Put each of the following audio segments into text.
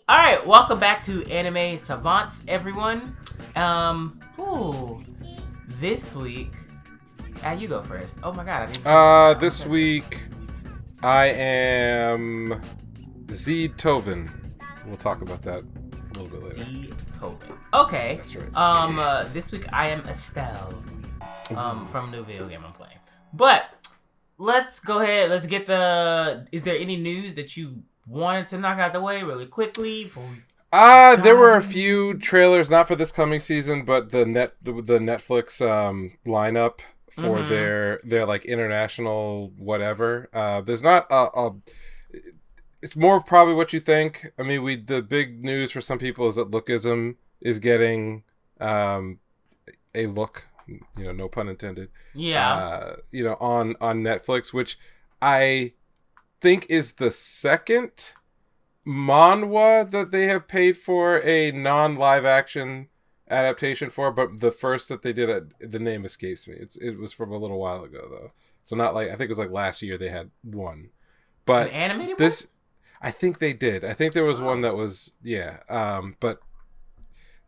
Alright, welcome back to Anime Savants, everyone. This week... you go first. Oh my god, I didn't... This week, I am Itoki. We'll talk about that a little bit later. Itoki. Okay. That's right. This week I am Estelle, from the video game I'm playing. But, let's go ahead, let's get the... Is there any news that you wanted to knock out the way really quickly before we... There were a few trailers, not for this coming season, but the Netflix lineup for their like international whatever. There's not it's more probably what you think. I mean, the big news for some people is that Lookism is getting a look, no pun intended. Yeah. On Netflix, which I think is the second manhwa that they have paid for a non-live action adaptation for, but the first that they did, the name escapes me. It was from a little while ago though, so not like, I think it was like last year they had one, but an animated one? I think they did. I think there was one that was but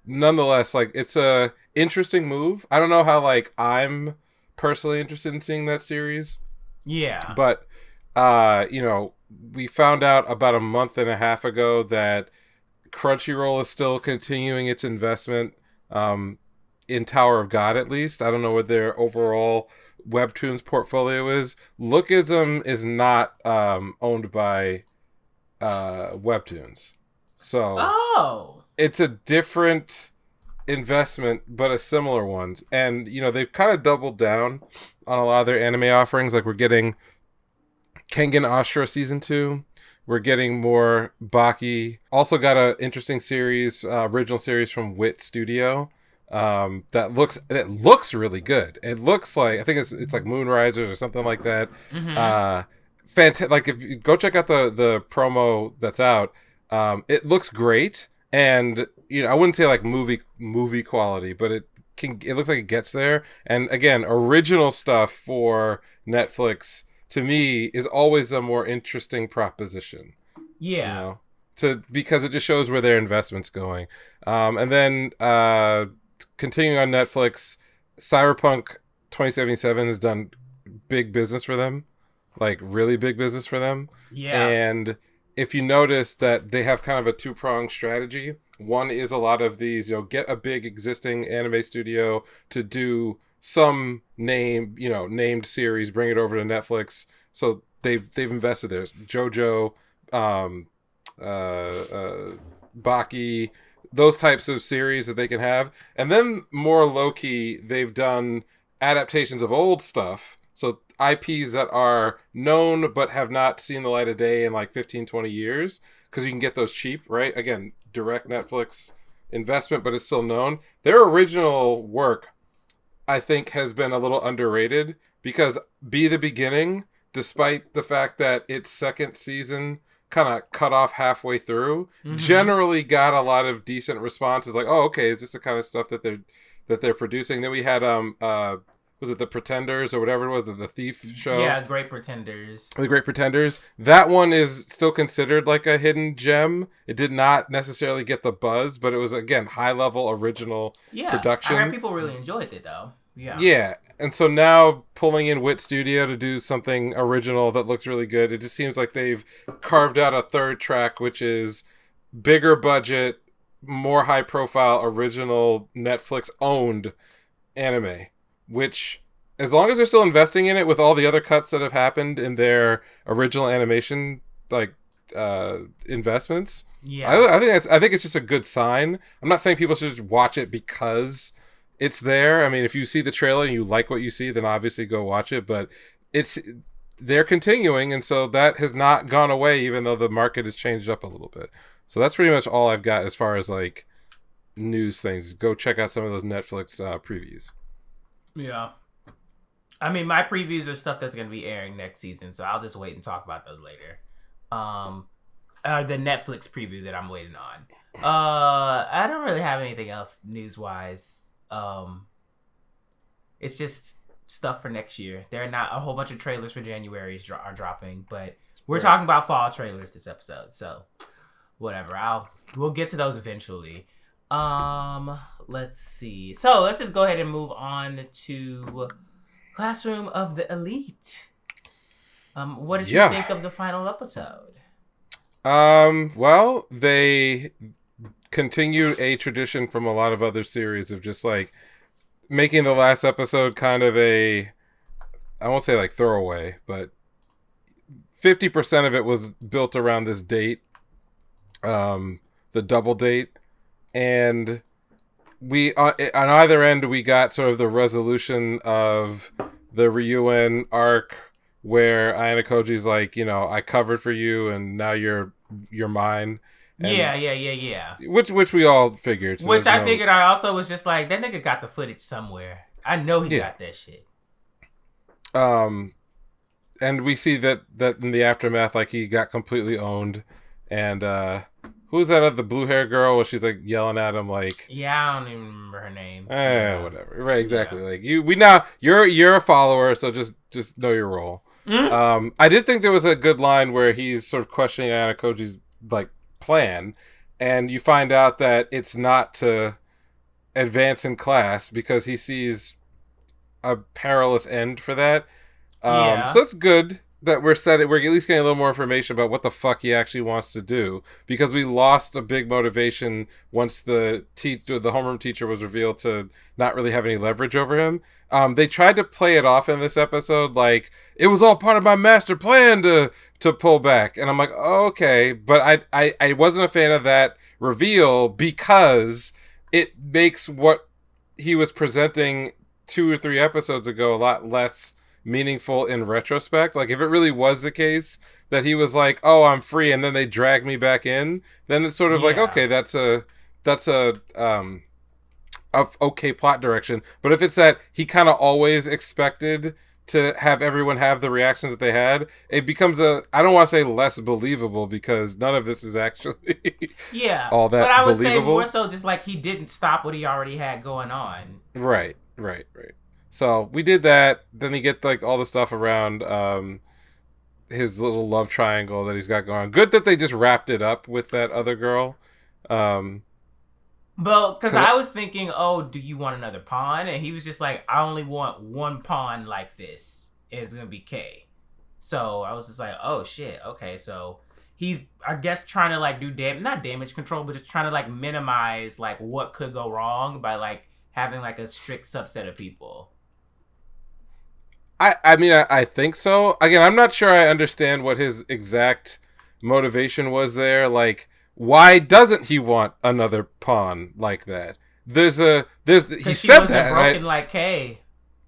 nonetheless, like, it's a interesting move. I don't know how like I'm personally interested in seeing that series. Yeah, but we found out about a month and a half ago that Crunchyroll is still continuing its investment in Tower of God, at least. I don't know what their overall Webtoons portfolio is. Lookism is not owned by Webtoons. So it's a different investment, but a similar one. And, they've kind of doubled down on a lot of their anime offerings. Like, we're getting Kengan Ashura Season 2. We're getting more Baki. Also got an interesting series, original series from Wit Studio. That looks really good. It looks like, I think it's like Moonrisers or something like that. Like, if you go check out the promo that's out, it looks great. And I wouldn't say like movie quality, but it looks like it gets there. And again, original stuff for Netflix, to me, is always a more interesting proposition. Yeah. Because it just shows where their investment's going. And then continuing on Netflix, Cyberpunk 2077 has done big business for them. Like, really big business for them. Yeah. And if you notice that they have kind of a two-pronged strategy. One is a lot of these, get a big existing anime studio to do some named series, bring it over to Netflix. So they've invested there. JoJo, Baki, those types of series that they can have. And then more low-key, they've done adaptations of old stuff. So IPs that are known but have not seen the light of day in like 15, 20 years. Because you can get those cheap, right? Again, direct Netflix investment, but it's still known. Their original work, I think, has been a little underrated, because Be the Beginning, despite the fact that its second season kind of cut off halfway through, generally got a lot of decent responses. Like, oh, okay, is this the kind of stuff that they're producing? Then we had was it The Pretenders or whatever it was, the Thief show? Yeah, Great Pretenders. The Great Pretenders. That one is still considered like a hidden gem. It did not necessarily get the buzz, but it was, again, high-level original production. I heard people really enjoyed it, though. Yeah, and so now pulling in Wit Studio to do something original that looks really good, it just seems like they've carved out a third track, which is bigger budget, more high-profile, original, Netflix-owned anime. Which, as long as they're still investing in it with all the other cuts that have happened in their original animation, like, investments, I think it's just a good sign. I'm not saying people should just watch it because it's there. I mean, if you see the trailer and you like what you see, then obviously go watch it. But they're continuing, and so that has not gone away, even though the market has changed up a little bit. So that's pretty much all I've got as far as like news things. Go check out some of those Netflix previews. Yeah. I mean, my previews are stuff that's going to be airing next season, so I'll just wait and talk about those later. The Netflix preview that I'm waiting on. I don't really have anything else news-wise. It's just stuff for next year. There are not a whole bunch of trailers for January are dropping, but we're talking about fall trailers this episode, so whatever. I'll We'll get to those eventually. Let's see. So let's just go ahead and move on to Classroom of the Elite. What did you think of the final episode? Well, they continued a tradition from a lot of other series of just like making the last episode kind of a, I won't say like throwaway, but 50% of it was built around this date, the double date, and we on either end we got sort of the resolution of the Ryuan arc where Ayano Koji's like, you know, I covered for you and now you're mine. And yeah. Which we all figured. So which I figured I also was just like, that nigga got the footage somewhere. I know he got that shit. And we see that in the aftermath, like he got completely owned. And who's that other blue hair girl where she's like yelling at him like, yeah, I don't even remember her name. Whatever. Right, exactly. Yeah. Like you're a follower, so just know your role. Mm-hmm. I did think there was a good line where he's sort of questioning Ayano Koji's like plan, and you find out that it's not to advance in class because he sees a perilous end for that. So it's good that we're at least getting a little more information about what the fuck he actually wants to do, because we lost a big motivation once the homeroom teacher was revealed to not really have any leverage over him. They tried to play it off in this episode like it was all part of my master plan to pull back, and I'm like, oh, okay, but I wasn't a fan of that reveal because it makes what he was presenting 2 or 3 episodes ago a lot less meaningful in retrospect. Like if it really was the case that he was like, oh, I'm free, and then they drag me back in, then it's sort of like, okay, that's a okay plot direction. But if it's that he kind of always expected to have everyone have the reactions that they had, it becomes I don't want to say less believable, because none of this is actually all that believable. But I would say more so just like he didn't stop what he already had going on. Right. So we did that. Then you get like all the stuff around his little love triangle that he's got going on. Good that they just wrapped it up with that other girl. Well, because I was thinking, oh, do you want another pawn? And he was just like, I only want one pawn like this. It's going to be K. So I was just like, oh, shit. Okay, so he's, I guess, trying to like do not damage control, but just trying to like minimize like what could go wrong by like having like a strict subset of people. I mean, I think so. Again, I'm not sure I understand what his exact motivation was there. Like, why doesn't he want another pawn like that? He said that, broken right? Like K.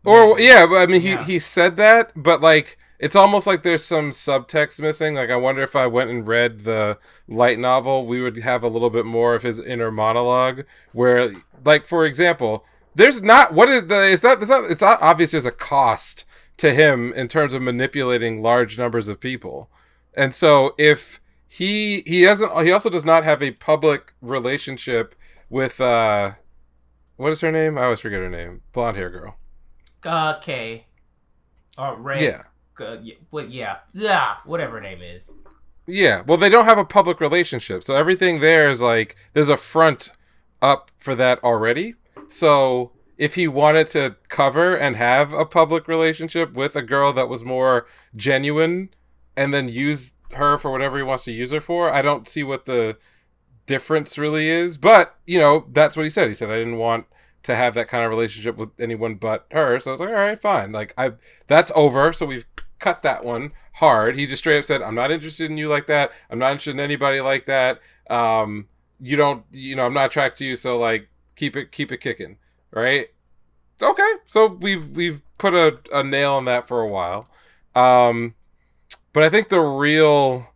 Or yeah, but I mean, he said that, but like it's almost like there's some subtext missing. Like I wonder if I went and read the light novel, we would have a little bit more of his inner monologue. Where, like, for example, there's not it's not obvious there's a cost to him in terms of manipulating large numbers of people, and so if he also does not have a public relationship with what is her name? I always forget her name. Blonde hair girl. K. Or Ray. Yeah. Whatever her name is. Yeah. Well, they don't have a public relationship, so everything there is like there's a front up for that already. So if he wanted to cover and have a public relationship with a girl that was more genuine, and then use her for whatever he wants to use her for, I don't see what the difference really is. But you know, that's what he said. He said, I didn't want to have that kind of relationship with anyone but her. So I was like, all right, fine. Like that's over. So we've cut that one hard. He just straight up said, I'm not interested in you like that. I'm not interested in anybody like that. I'm not attracted to you. So like, keep it kicking. Right. Okay. So we've put a nail on that for a while. But I think the real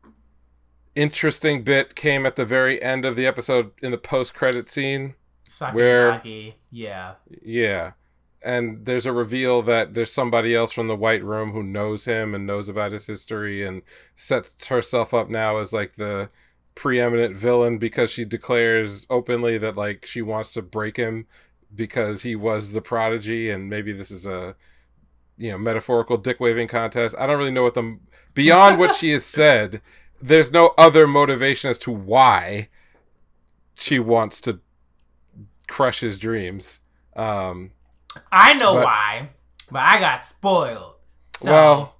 interesting bit came at the very end of the episode in the post-credit scene. Sakinagi, yeah. And there's a reveal that there's somebody else from the White Room who knows him and knows about his history and sets herself up now as like the preeminent villain because she declares openly that like she wants to break him because he was the prodigy, and maybe this is a metaphorical dick waving contest. I don't really know what beyond what she has said, there's no other motivation as to why she wants to crush his dreams. I know why, but I got spoiled. So,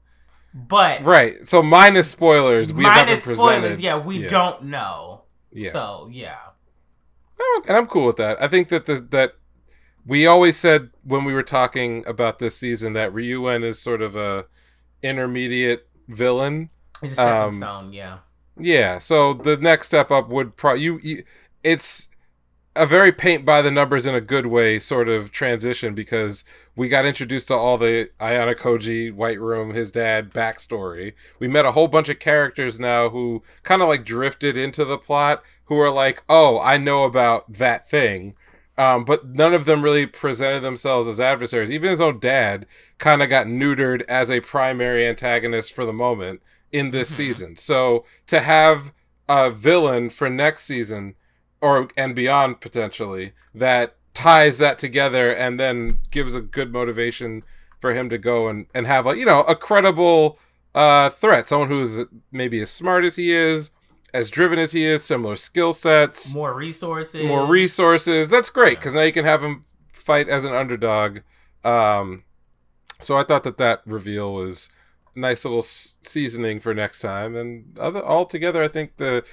right. So minus spoilers. We minus spoilers. Yeah, we don't know. Yeah. So yeah. And I'm cool with that. I think that that we always said when we were talking about this season that Ryuen is sort of a intermediate villain. He's a stepping stone. Yeah. Yeah. So the next step up would it's a very paint by the numbers in a good way sort of transition, because we got introduced to all the Ayano Koji, White Room, his dad backstory. We met a whole bunch of characters now who kind of like drifted into the plot, who are like, oh, I know about that thing. But none of them really presented themselves as adversaries. Even his own dad kind of got neutered as a primary antagonist for the moment in this season. So to have a villain for next season and beyond potentially that ties that together and then gives a good motivation for him to go and have a credible threat, someone who's maybe as smart as he is, as driven as he is, similar skill sets, more resources. That's great, because now you can have him fight as an underdog. So I thought that reveal was a nice little seasoning for next time. And altogether, I think the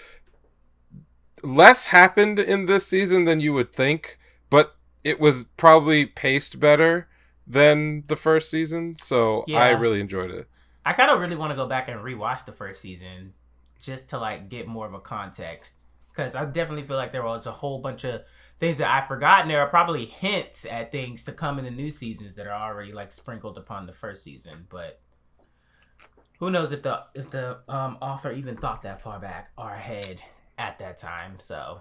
less happened in this season than you would think, but it was probably paced better than the first season, so I really enjoyed it. I kind of really want to go back and rewatch the first season just to like get more of a context, because I definitely feel like there was a whole bunch of things that I've forgotten. There are probably hints at things to come in the new seasons that are already like sprinkled upon the first season, but who knows if the author even thought that far back or ahead at that time. So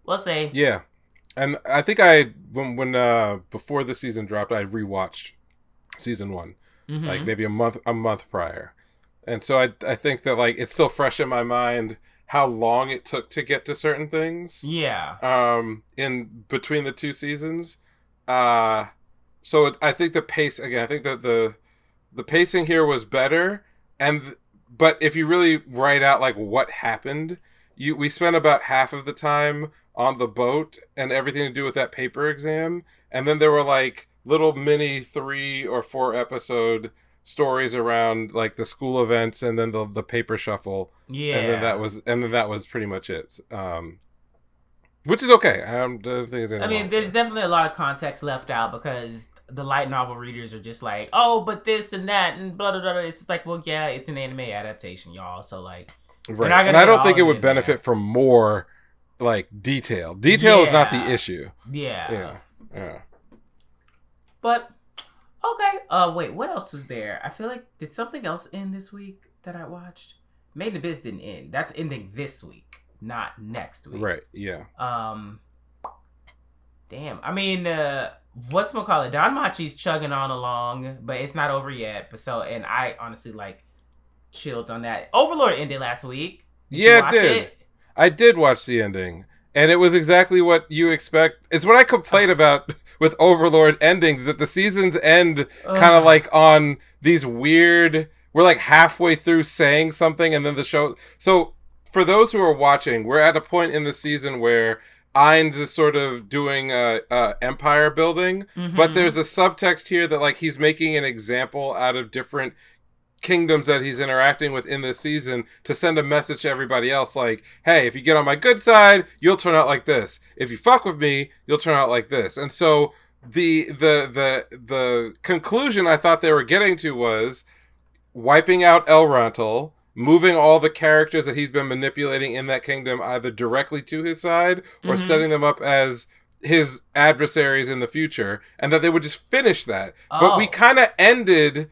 we'll see. Yeah. And I think when before the season dropped, I rewatched season 1, like maybe a month prior, and so I think that like it's still fresh in my mind how long it took to get to certain things. Yeah. In between the two seasons, I think the pace again. I think that the pacing here was better, but if you really write out like what happened, we spent about half of the time on the boat and everything to do with that paper exam, and then there were like little mini 3 or 4 episode stories around like the school events and then the paper shuffle. Yeah. And then that was pretty much it. Which is okay. I don't think there's there's definitely a lot of context left out, because the light novel readers are just like, oh, but this and that and blah blah blah. It's just like, well, yeah, it's an anime adaptation, y'all. So like, right. And I don't think it would benefit from more like detail. Detail is not the issue. Yeah. Yeah. But okay. Wait, what else was there? I feel like did something else end this week that I watched? Made in Abyss didn't end. That's ending this week, not next week. Right. Yeah. Damn. I mean, whatchamacallit? Danmachi's chugging on along, but it's not over yet. And I honestly like chilled on that. Overlord ended last week. Did you watch it? I did watch the ending, and it was exactly what you expect. It's what I complain about with Overlord endings, that the seasons end kind of like on these weird, we're like halfway through saying something and then the show. So for those who are watching, we're at a point in the season where Ainz is sort of doing empire building, but there's a subtext here that like he's making an example out of different kingdoms that he's interacting with in this season to send a message to everybody else, like, hey, if you get on my good side, you'll turn out like this. If you fuck with me, you'll turn out like this. And so the conclusion I thought they were getting to was wiping out Elrantel, moving all the characters that he's been manipulating in that kingdom either directly to his side or setting them up as his adversaries in the future, and that they would just finish that. But we kind of ended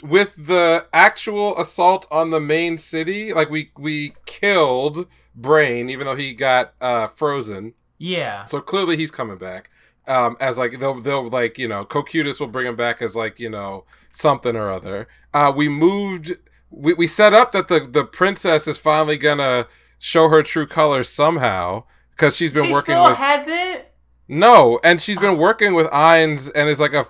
with the actual assault on the main city. Like we killed Brain, even though he got frozen. Yeah. So clearly he's coming back. As like they'll like, you know, Cocutus will bring him back as like, you know, something or other. We set up that the princess is finally gonna show her true colors somehow, because she's been working with. She still hasn't. No, and she's been working with Ainz and is like a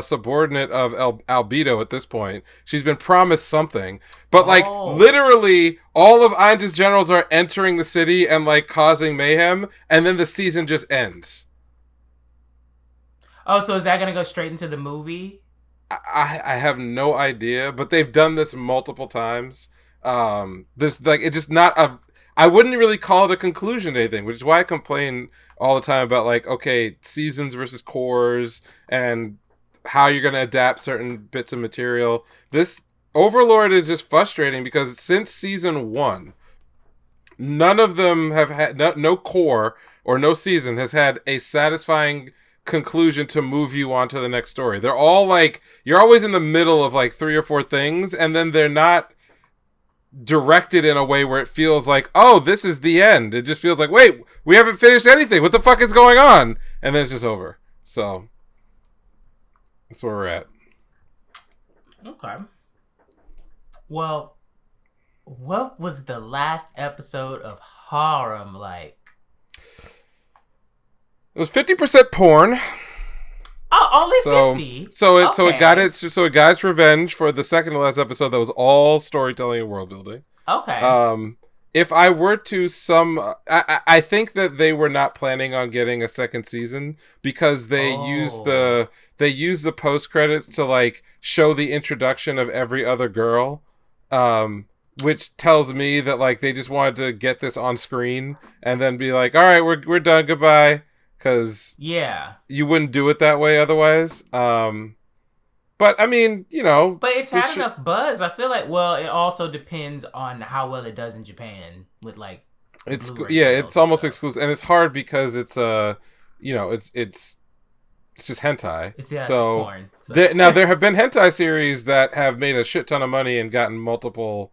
subordinate of Albedo at this point. She's been promised something. But, like, literally, all of Ainz's generals are entering the city and, like, causing mayhem, and then the season just ends. Oh, so is that going to go straight into the movie? I have no idea, but they've done this multiple times. There's, like, it's just not a... I wouldn't really call it a conclusion to anything, which is why I complain all the time about, like, okay, seasons versus cores and how you're going to adapt certain bits of material. This Overlord is just frustrating because since season 1, none of them have had, no core or no season has had a satisfying conclusion to move you on to the next story. They're all, like, you're always in the middle of, like, 3 or 4 things, and then they're not directed in a way where it feels like, oh, this is the end. It just feels like, wait, we haven't finished anything. What the fuck is going on? And then it's just over. So that's where we're at. Okay. Well, what was the last episode of Harem like? It was 50% porn. Oh, only 50. So it got its revenge for the second to last episode that was all storytelling and world building. Okay. If I were to I think that they were not planning on getting a second season because they used the post credits to, like, show the introduction of every other girl, which tells me that, like, they just wanted to get this on screen and then be like, all right, we're done, goodbye. Because you wouldn't do it that way otherwise. But I mean, you know. But it's had enough buzz. I feel like. Well, it also depends on how well it does in Japan with, like. It's almost exclusive, and it's hard because it's it's just hentai. It's porn. So. Now there have been hentai series that have made a shit ton of money and gotten multiple,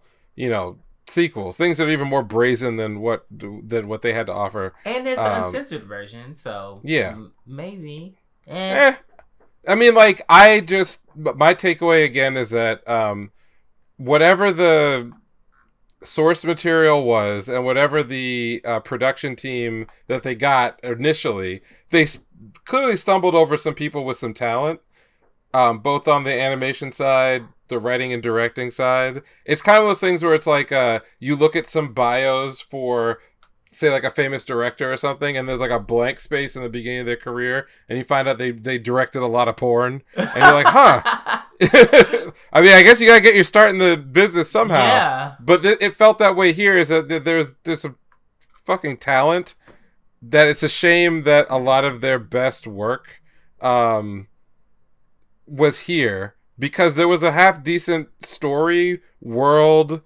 sequels, things that are even more brazen than what they had to offer. And there's the uncensored version, so maybe. I mean, like, my takeaway again is that whatever the source material was and whatever the production team that they got initially, they clearly stumbled over some people with some talent, both on the animation side, the writing and directing side. It's kind of those things where it's like you look at some bios for, say, like a famous director or something, and there's like a blank space in the beginning of their career, and you find out they directed a lot of porn, and you're like, huh. I mean, I guess you gotta get your start in the business somehow. Yeah. But it felt that way here, is that there's some fucking talent that it's a shame that a lot of their best work was here, because there was a half decent story, world,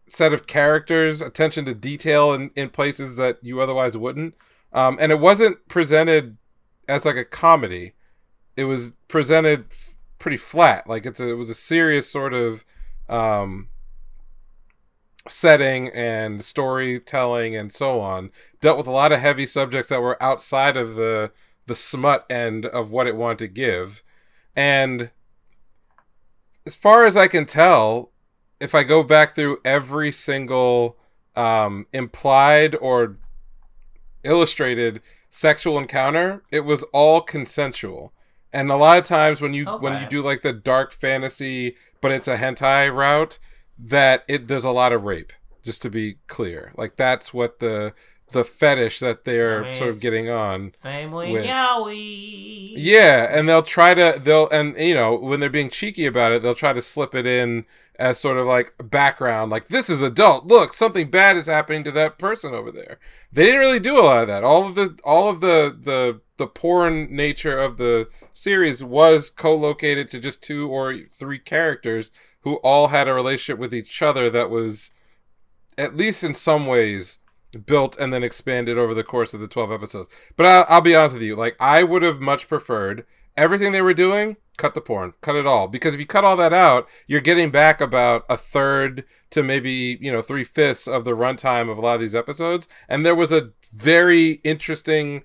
set of characters, attention to detail in places that you otherwise wouldn't. And it wasn't presented as like a comedy. It was presented pretty flat. Like it was a serious sort of setting and storytelling and so on. Dealt with a lot of heavy subjects that were outside of the smut end of what it wanted to give. And as far as I can tell, if I go back through every single implied or illustrated sexual encounter, it was all consensual. And a lot of times when you do like the dark fantasy, but it's a hentai route, there's a lot of rape. Just to be clear, like that's what the fetish that they're sort of getting on. Same way, yaoi. Yeah, and when they're being cheeky about it, they'll try to slip it in as sort of like background, like, this is adult. Look, something bad is happening to that person over there. They didn't really do a lot of that. All of the porn nature of the series was co-located to just 2 or 3 characters who all had a relationship with each other that was, at least in some ways, built and then expanded over the course of the 12 episodes. But I'll be honest with you, like, I would have much preferred everything they were doing, cut the porn, cut it all. Because if you cut all that out, you're getting back about a third to maybe, 3/5 of the runtime of a lot of these episodes. And there was a very interesting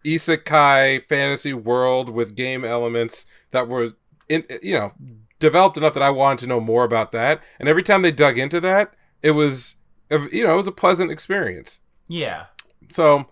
isekai fantasy world with game elements that were, developed enough that I wanted to know more about that. And every time they dug into that, it was a pleasant experience. Yeah. So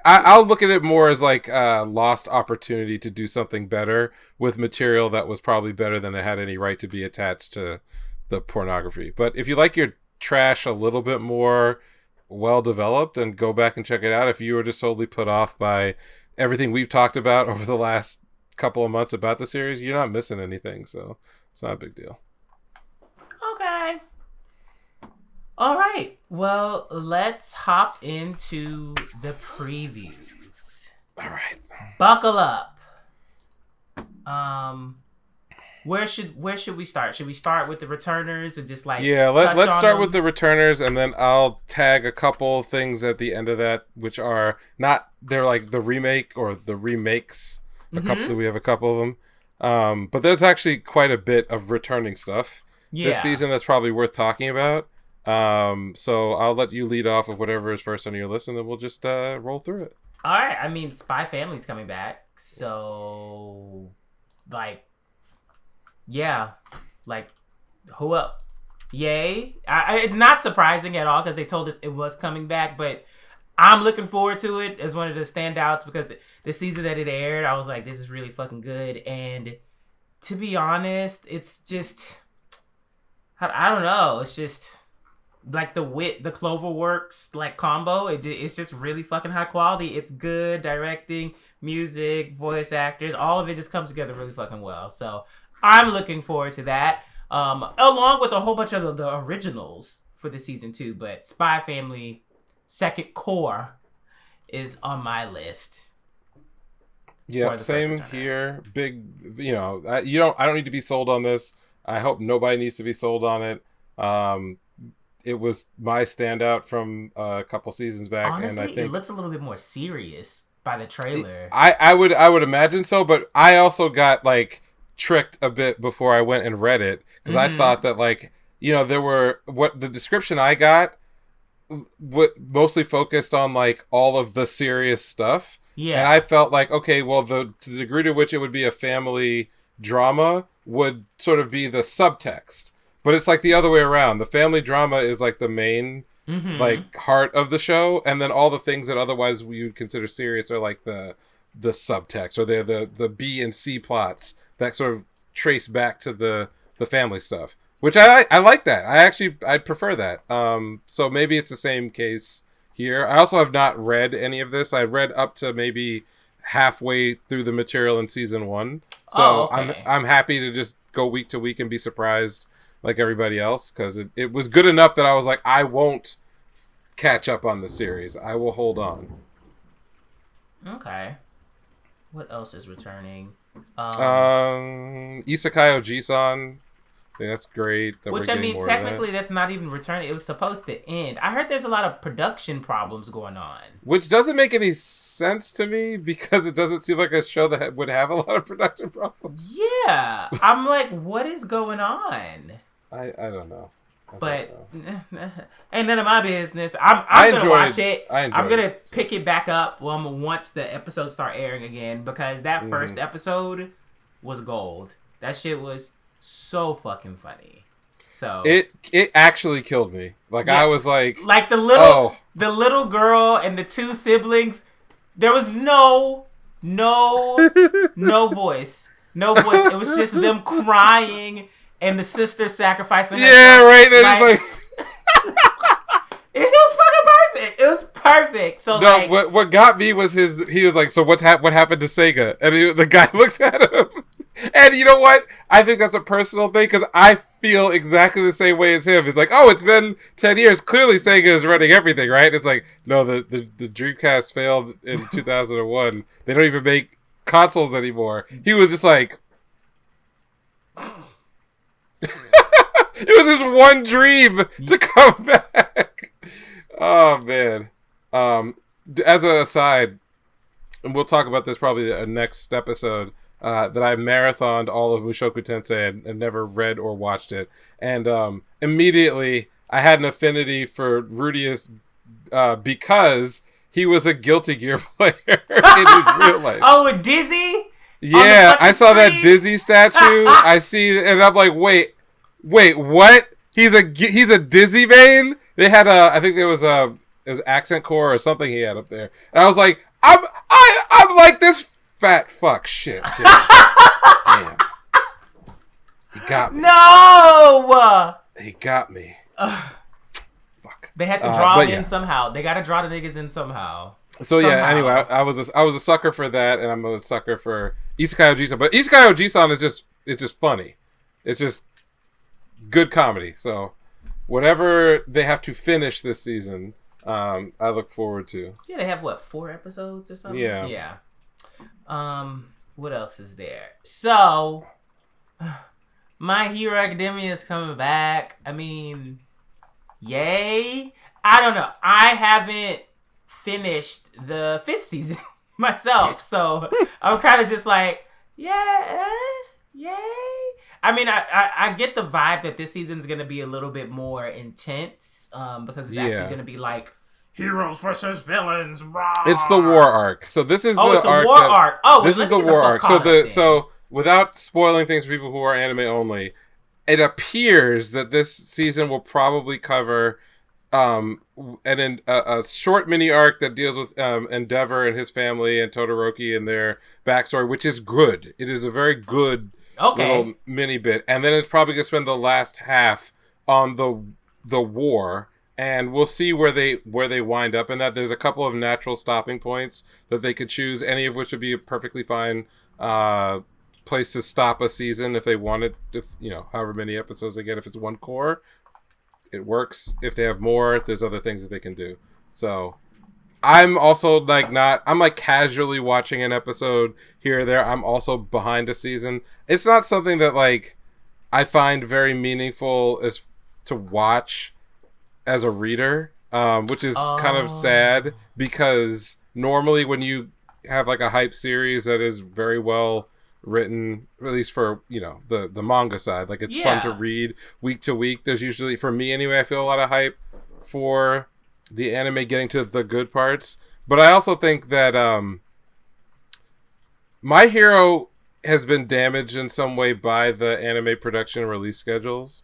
I'll look at it more as like a lost opportunity to do something better with material that was probably better than it had any right to be attached to the pornography. But if you like your trash a little bit more well developed, and go back and check it out. If you were just totally put off by everything we've talked about over the last couple of months about the series, you're not missing anything, so it's not a big deal. Okay. All right. Well, let's hop into the previews. All right. Buckle up. Where should we start? Should we start with the returners and just like let's start with the returners, and then I'll tag a couple things at the end of that, which are not, they're like the remake or the remakes. We have a couple of them, but there's actually quite a bit of returning stuff this season that's probably worth talking about. So I'll let you lead off with whatever is first on your list, and then we'll just roll through it. All right. I mean, Spy Family's coming back, so like. Yeah, like, who up? Yay. It's not surprising at all because they told us it was coming back, but I'm looking forward to it as one of the standouts because the season that it aired, I was like, this is really fucking good. And to be honest, it's just, I don't know. It's just like the Cloverworks like combo. It's just really fucking high quality. It's good directing, music, voice actors. All of it just comes together really fucking well. So I'm looking forward to that, along with a whole bunch of the originals for the season 2. But Spy Family Second Core is on my list. Yeah, same here. Big, I don't need to be sold on this. I hope nobody needs to be sold on it. It was my standout from a couple seasons back. Honestly, and I think it looks a little bit more serious by the trailer. I would imagine so, but I also got like tricked a bit before I went and read it because I thought that there were what the description I got mostly focused on like all of the serious stuff. Yeah, and I felt like, okay, well, to the degree to which it would be a family drama would sort of be the subtext, but it's like the other way around. The family drama is like the main like heart of the show, and then all the things that otherwise we would consider serious are like the subtext, or they're the B and C plots that sort of trace back to the family stuff, which I like that. I'd prefer that. So maybe it's the same case here. I also have not read any of this. I read up to maybe halfway through the material in season 1. So I'm happy to just go week to week and be surprised like everybody else, because it was good enough that I was like, I won't catch up on the series. I will hold on. Okay. What else is returning? Isekai Oji-san. Yeah, that's great. Which, I mean, technically that's not even returning. It was supposed to end. I heard there's a lot of production problems going on. Which doesn't make any sense to me because it doesn't seem like a show that would have a lot of production problems. Yeah. I'm like, what is going on? I don't know. But ain't none of my business. I'm gonna watch it. I'm gonna pick it back up once the episodes start airing again, because that first episode was gold. That shit was so fucking funny. So it actually killed me. Like, yeah, I was like the little girl and the two siblings. There was no voice. No voice. It was just them crying. And the sister sacrificing herself. Yeah, right. They're just like... It was fucking perfect. It was perfect. So no, what got me was he was like, so what happened to Sega? And the guy looked at him. And you know what? I think that's a personal thing, because I feel exactly the same way as him. It's like, oh, it's been 10 years. Clearly Sega is running everything, right? It's like, no, the Dreamcast failed in 2001. They don't even make consoles anymore. He was just like... It was his one dream to come back. Oh, man. As an aside, and we'll talk about this probably in the next episode, that I marathoned all of Mushoku Tensei and never read or watched it. And immediately I had an affinity for Rudius because he was a Guilty Gear player in his real life. Oh, with Dizzy? Yeah, I saw that Dizzy statue. I see, and I'm like, wait, what? He's a Dizzy main? They had I think there was a It was accent core or something he had up there, and I was like, I'm like this fat fuck shit. Dude. Damn, he got me. No, he got me. Fuck. They had to draw him in somehow. They got to draw the niggas in somehow. So yeah. Anyway, I was a sucker for that, and I'm a sucker for Isekai Ojisan. But Isekai Ojisan is just funny. It's just good comedy. So whatever they have to finish this season, I look forward to. Yeah, they have 4 episodes or something? Yeah. What else is there? So My Hero Academia is coming back. I mean, yay. I don't know. I haven't finished the 5th season myself, so I'm kind of just like, yeah, yay. I mean, I get the vibe that this season's going to be a little bit more intense because it's actually going to be like heroes versus villains. Rah! It's the war arc. So this is it's a war arc. Oh, this is the war arc. So without spoiling things for people who are anime only, it appears that this season will probably cover a short mini arc that deals with Endeavor and his family and Todoroki and their backstory, which is good. It is a very good little mini bit, and then it's probably gonna spend the last half on the war, and we'll see where they wind up in that. There's a couple of natural stopping points that they could choose, any of which would be a perfectly fine place to stop a season if they wanted. If however many episodes they get, if it's one core, it works. If they have more, there's other things that they can do. So I'm also I'm casually watching an episode here or there. I'm also behind a season. It's not something that I find very meaningful as to watch as a reader, which is kind of sad, because normally when you have a hype series that is very well written, at least for the manga side, it's fun to read week to week, there's usually, for me anyway, I feel a lot of hype for the anime getting to the good parts. But I also think that My Hero has been damaged in some way by the anime production release schedules.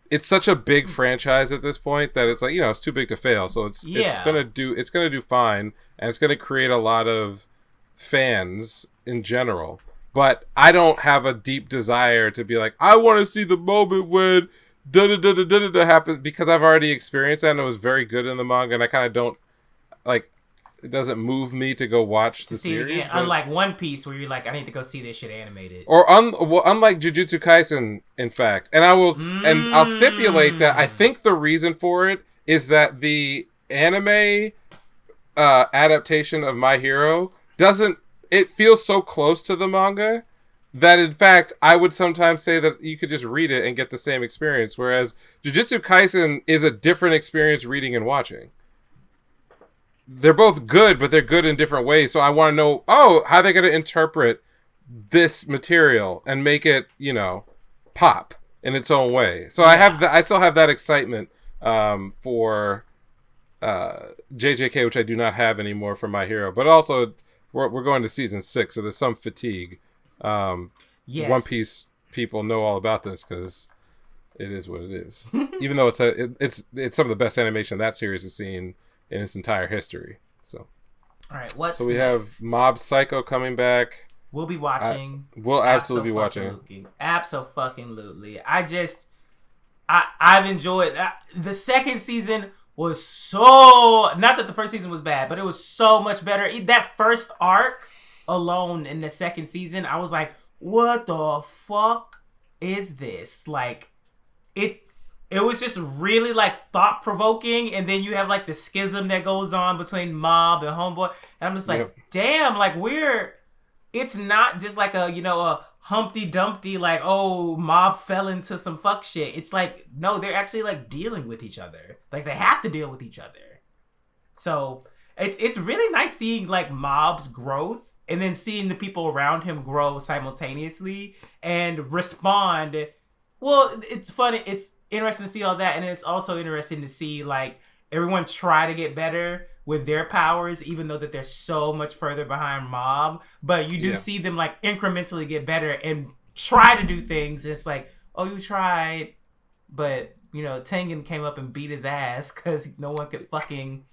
It's such a big franchise at this point that it's it's too big to fail, so it's gonna do fine, and it's gonna create a lot of fans in general. But I don't have a deep desire to be I want to see the moment when da-da-da-da-da-da happens, because I've already experienced that, and it was very good in the manga, and I kind of don't, it doesn't move me to go watch the series. Unlike One Piece, where you're I need to go see this shit animated. Or, unlike Jujutsu Kaisen, in fact. And I'll stipulate that I think the reason for it is that the anime adaptation of My Hero it feels so close to the manga that, in fact, I would sometimes say that you could just read it and get the same experience, whereas Jujutsu Kaisen is a different experience reading and watching. They're both good, but they're good in different ways, so I want to know, how are they going to interpret this material and make it, pop in its own way. So I still have that excitement for JJK, which I do not have anymore for My Hero, but also we're going to season 6, so there's some fatigue. Yes. One Piece people know all about this because it is what it is. Even though it's some of the best animation that series has seen in its entire history. So, all right, so we have Mob Psycho coming back. We'll be watching. We'll absolutely be watching. Absolutely. I've enjoyed the second season. Was so, not that the first season was bad, but it was so much better. That first arc alone in the second season, I was like, what the fuck is this? It was just really thought-provoking, and then you have the schism that goes on between Mob and Homeboy, and I'm just damn, it's not just a Humpty Dumpty, Mob fell into some fuck shit. It's no, they're actually dealing with each other. They have to deal with each other. So it's really nice seeing Mob's growth, and then seeing the people around him grow simultaneously and respond. Well, it's funny. It's interesting to see all that, and it's also interesting to see everyone try to get better with their powers, even though that they're so much further behind Mob. But you do see them incrementally get better and try to do things. And it's oh, you tried, but Tengen came up and beat his ass because no one could fucking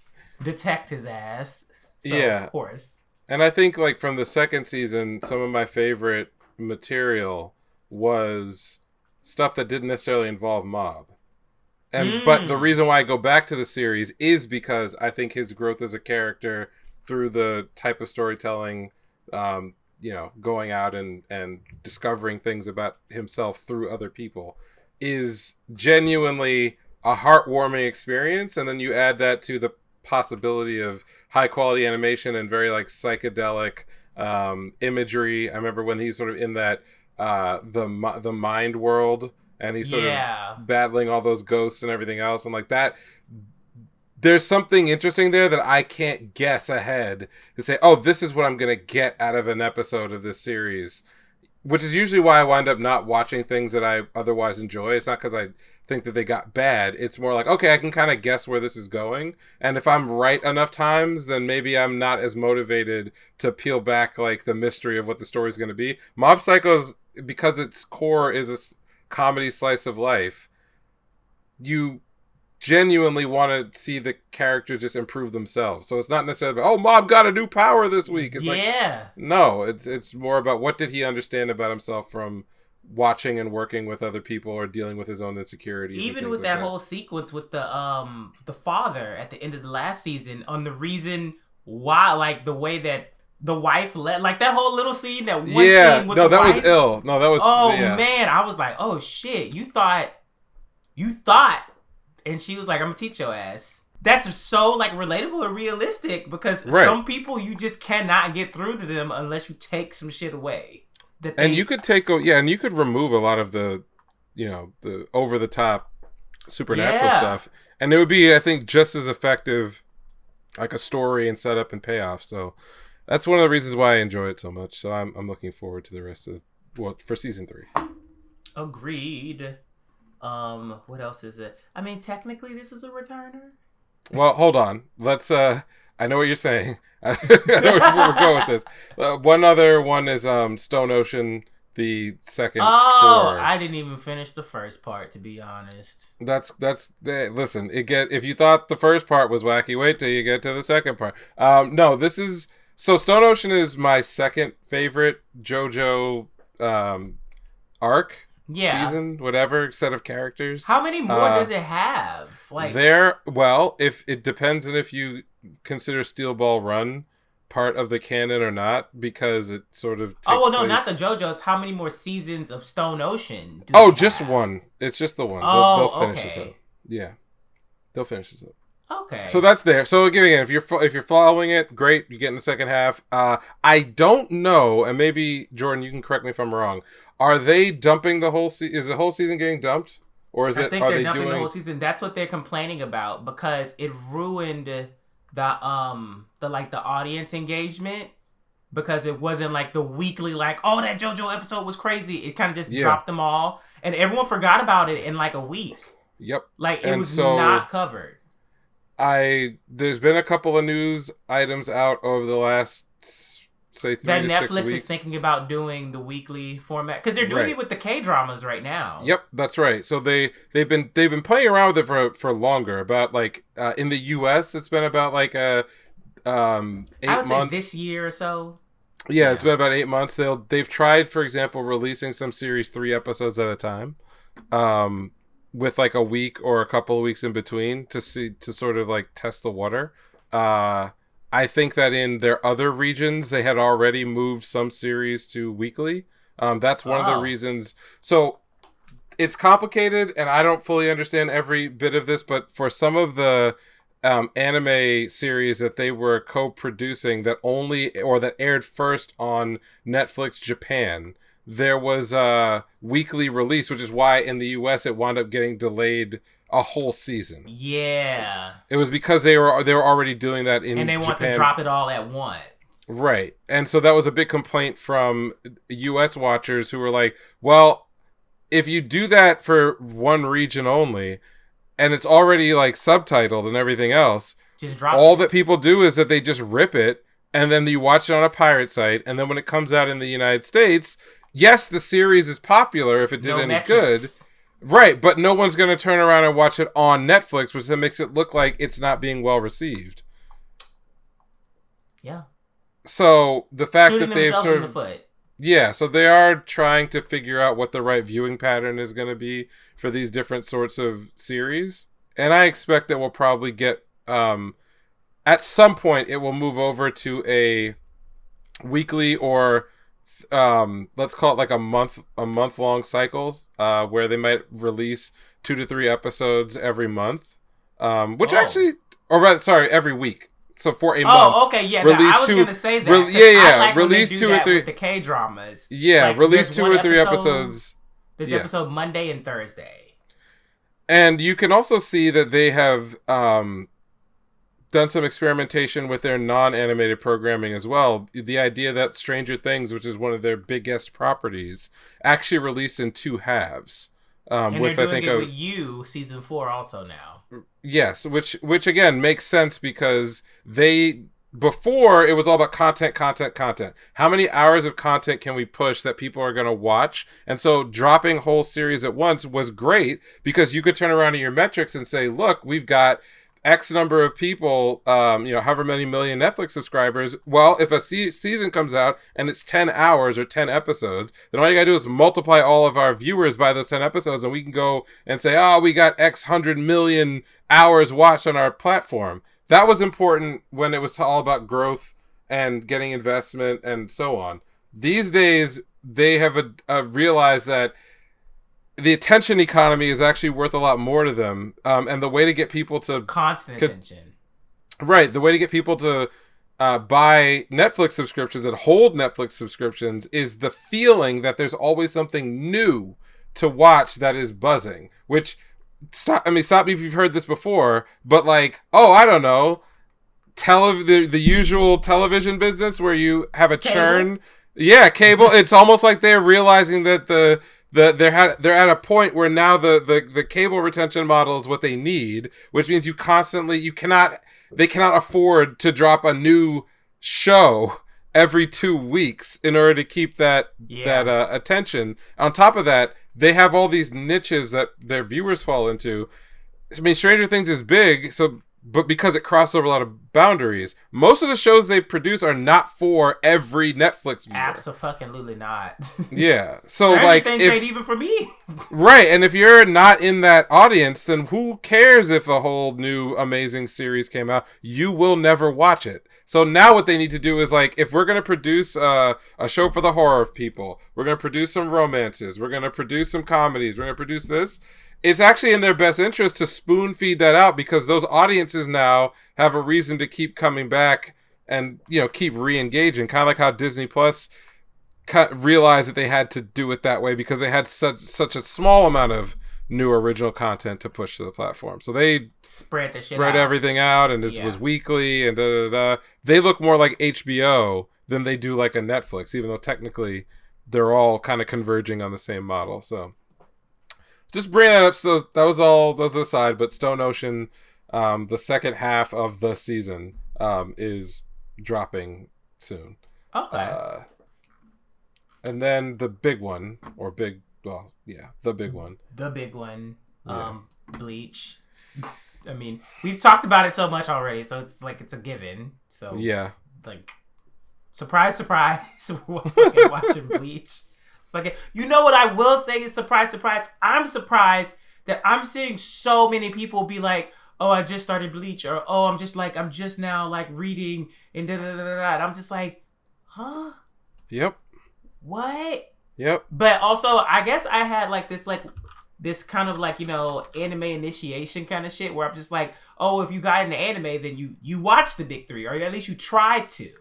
detect his ass. So, of course. And I think, like, from the second season, some of my favorite material was stuff that didn't necessarily involve Mob. But the reason why I go back to the series is because I think his growth as a character through the type of storytelling, going out and discovering things about himself through other people is genuinely a heartwarming experience. And then you add that to the possibility of high quality animation and very like psychedelic imagery. I remember when he's sort of in that the mind world, and he's sort of battling all those ghosts and everything else, and like that. There's something interesting there that I can't guess ahead to say, oh, this is what I'm going to get out of an episode of this series, which is usually why I wind up not watching things that I otherwise enjoy. It's not because I think that they got bad. It's more like, okay, I can kind of guess where this is going. And if I'm right enough times, then maybe I'm not as motivated to peel back like the mystery of what the story is going to be. Mob Psycho's, because its core is a comedy slice of life, you genuinely want to see the characters just improve themselves. So it's not necessarily about, oh, Mob got a new power this week. It's no, it's more about what did he understand about himself from watching and working with other people or dealing with his own insecurities. Even with that whole sequence with the father at the end of the last season on the reason why, like the way that the wife let, like that whole little scene, that one scene with the wife. That was ill. No, that was... man, I was like, oh shit, you thought, and she was like, I'm gonna teach your ass. That's so like relatable and realistic because some people you just cannot get through to them unless you take some shit away. And you could and you could remove a lot of the, the over the top supernatural stuff, and it would be, I think, just as effective, like a story and setup and payoff. So that's one of the reasons why I enjoy it so much. So I'm looking forward to the rest of for season 3. Agreed. What else is it? I mean, technically, this is a returner. Well, hold on. Let's. I know what you're saying. I know where we're going with this. One other one is Stone Ocean, the second. Oh, I didn't even finish the first part, to be honest. Listen. If you thought the first part was wacky, wait till you get to the second part. No, this is Stone Ocean is my second favorite JoJo arc. Season, whatever, set of characters. How many more does it have? Like if it depends on if you consider Steel Ball Run part of the canon or not, because it sort of takes place... not the JoJo's. How many more seasons of Stone Ocean just have? One. It's just the one. Oh, they'll finish this up. Yeah. They'll finish this up. Okay. So that's there. So again, if you're following it, great. You get in the second half. I don't know, and maybe Jordan, you can correct me if I'm wrong. Are they dumping the whole season? Is the whole season getting dumped, or is it? I think they're dumping the whole season. That's what they're complaining about because it ruined the audience engagement because it wasn't like the weekly that JoJo episode was crazy. It kind of just dropped them all, and everyone forgot about it in like a week. Yep. Like it was not covered. There's been a couple of news items out over the last, say, 3 to 6 weeks. That Netflix is thinking about doing the weekly format because they're doing it with the K-dramas right now. Yep, that's right. So they've been playing around with it for longer. About like in the US, it's been about like 8 months. I would say this year or so. Yeah, it's been about 8 months. They've tried, for example, releasing some series 3 episodes at a time. With like a week or a couple of weeks in between to sort of like test the water. I think that in their other regions, they had already moved some series to weekly. That's one of the reasons. So it's complicated and I don't fully understand every bit of this, but for some of the anime series that they were co-producing that aired first on Netflix Japan, there was a weekly release, which is why in the US it wound up getting delayed a whole season. Yeah. It was because they were already doing that in Japan. And they want to drop it all at once. Right. And so that was a big complaint from US watchers who were like, well, if you do that for one region only, and it's already like subtitled and everything else, just drop all that people do is that they just rip it, and then you watch it on a pirate site, and then when it comes out in the United States... Yes, the series is popular if it did any good, Right, but no one's going to turn around and watch it on Netflix, which then makes it look like it's not being well received. Yeah. So the fact Shooting that they've themselves sort in of... the foot. Yeah, so they are trying to figure out what the right viewing pattern is going to be for these different sorts of series. And I expect that we'll probably get... at some point, it will move over to a weekly or... let's call it like a month long cycles, where they might release 2 to 3 episodes every month, which actually, or rather, sorry, every week. So for a month. Oh, okay, yeah. Release I was gonna say that. Yeah. I like release 2 or 3 with the K dramas. Yeah, like, release 2 or 3 episodes. There's episode Monday and Thursday. And you can also see that they have done some experimentation with their non-animated programming as well. The idea that Stranger Things, which is one of their biggest properties, actually released in 2 halves. And they're doing it with You, season 4 also now. Yes, which again makes sense because before it was all about content. How many hours of content can we push that people are going to watch? And so dropping whole series at once was great because you could turn around to your metrics and say, look, we've got X number of people, however many million Netflix subscribers. Well, if a season comes out and it's 10 hours or 10 episodes, then all you gotta do is multiply all of our viewers by those 10 episodes and we can go and say, oh, we got X 100 million hours watched on our platform. That was important when it was all about growth and getting investment and so on. These days, they have realized that the attention economy is actually worth a lot more to them. And the way to get people to... Constant attention. Right. The way to get people to buy Netflix subscriptions and hold Netflix subscriptions is the feeling that there's always something new to watch that is buzzing. Which, stop me if you've heard this before, but like, oh, I don't know, the usual television business where you have a churn. Yeah, cable. It's almost like they're realizing that they're at a point where now the cable retention model is what they need, which means they cannot afford to drop a new show every 2 weeks in order to keep that attention. On top of that, they have all these niches that their viewers fall into. I mean, Stranger Things is big, but because it crosses over a lot of boundaries, most of the shows they produce are not for every Netflix viewer. Absolutely not. Yeah. So Stranger Things ain't even for me. Right. And if you're not in that audience, then who cares if a whole new amazing series came out? You will never watch it. So now what they need to do is, like, if we're going to produce a show for the horror people, we're going to produce some romances, we're going to produce some comedies, we're going to produce this. It's actually in their best interest to spoon feed that out because those audiences now have a reason to keep coming back and, keep re-engaging. Kind of like how Disney Plus realized that they had to do it that way because they had such a small amount of new original content to push to the platform. So they spread out. Everything out, and it was weekly and da-da-da. They look more like HBO than they do like a Netflix, even though technically they're all kind of converging on the same model. So just bring that up. So that was all those aside, but Stone Ocean, the second half of the season, is dropping soon. Okay. And then the big one, the big one. The big one, Bleach. I mean, we've talked about it so much already, so it's like it's a given. So yeah, like, surprise, we're fucking watching Bleach. Fucking, you know what I will say is surprise. I'm surprised that I'm seeing so many people be like, "Oh, I just started Bleach," or "Oh, I'm just now like reading," and da da da da. And I'm just like, huh? Yep. What? Yep. But also, I guess I had this kind of like, anime initiation kind of shit where I'm just like, oh, if you got into anime, then you watch the big 3, or at least you try to.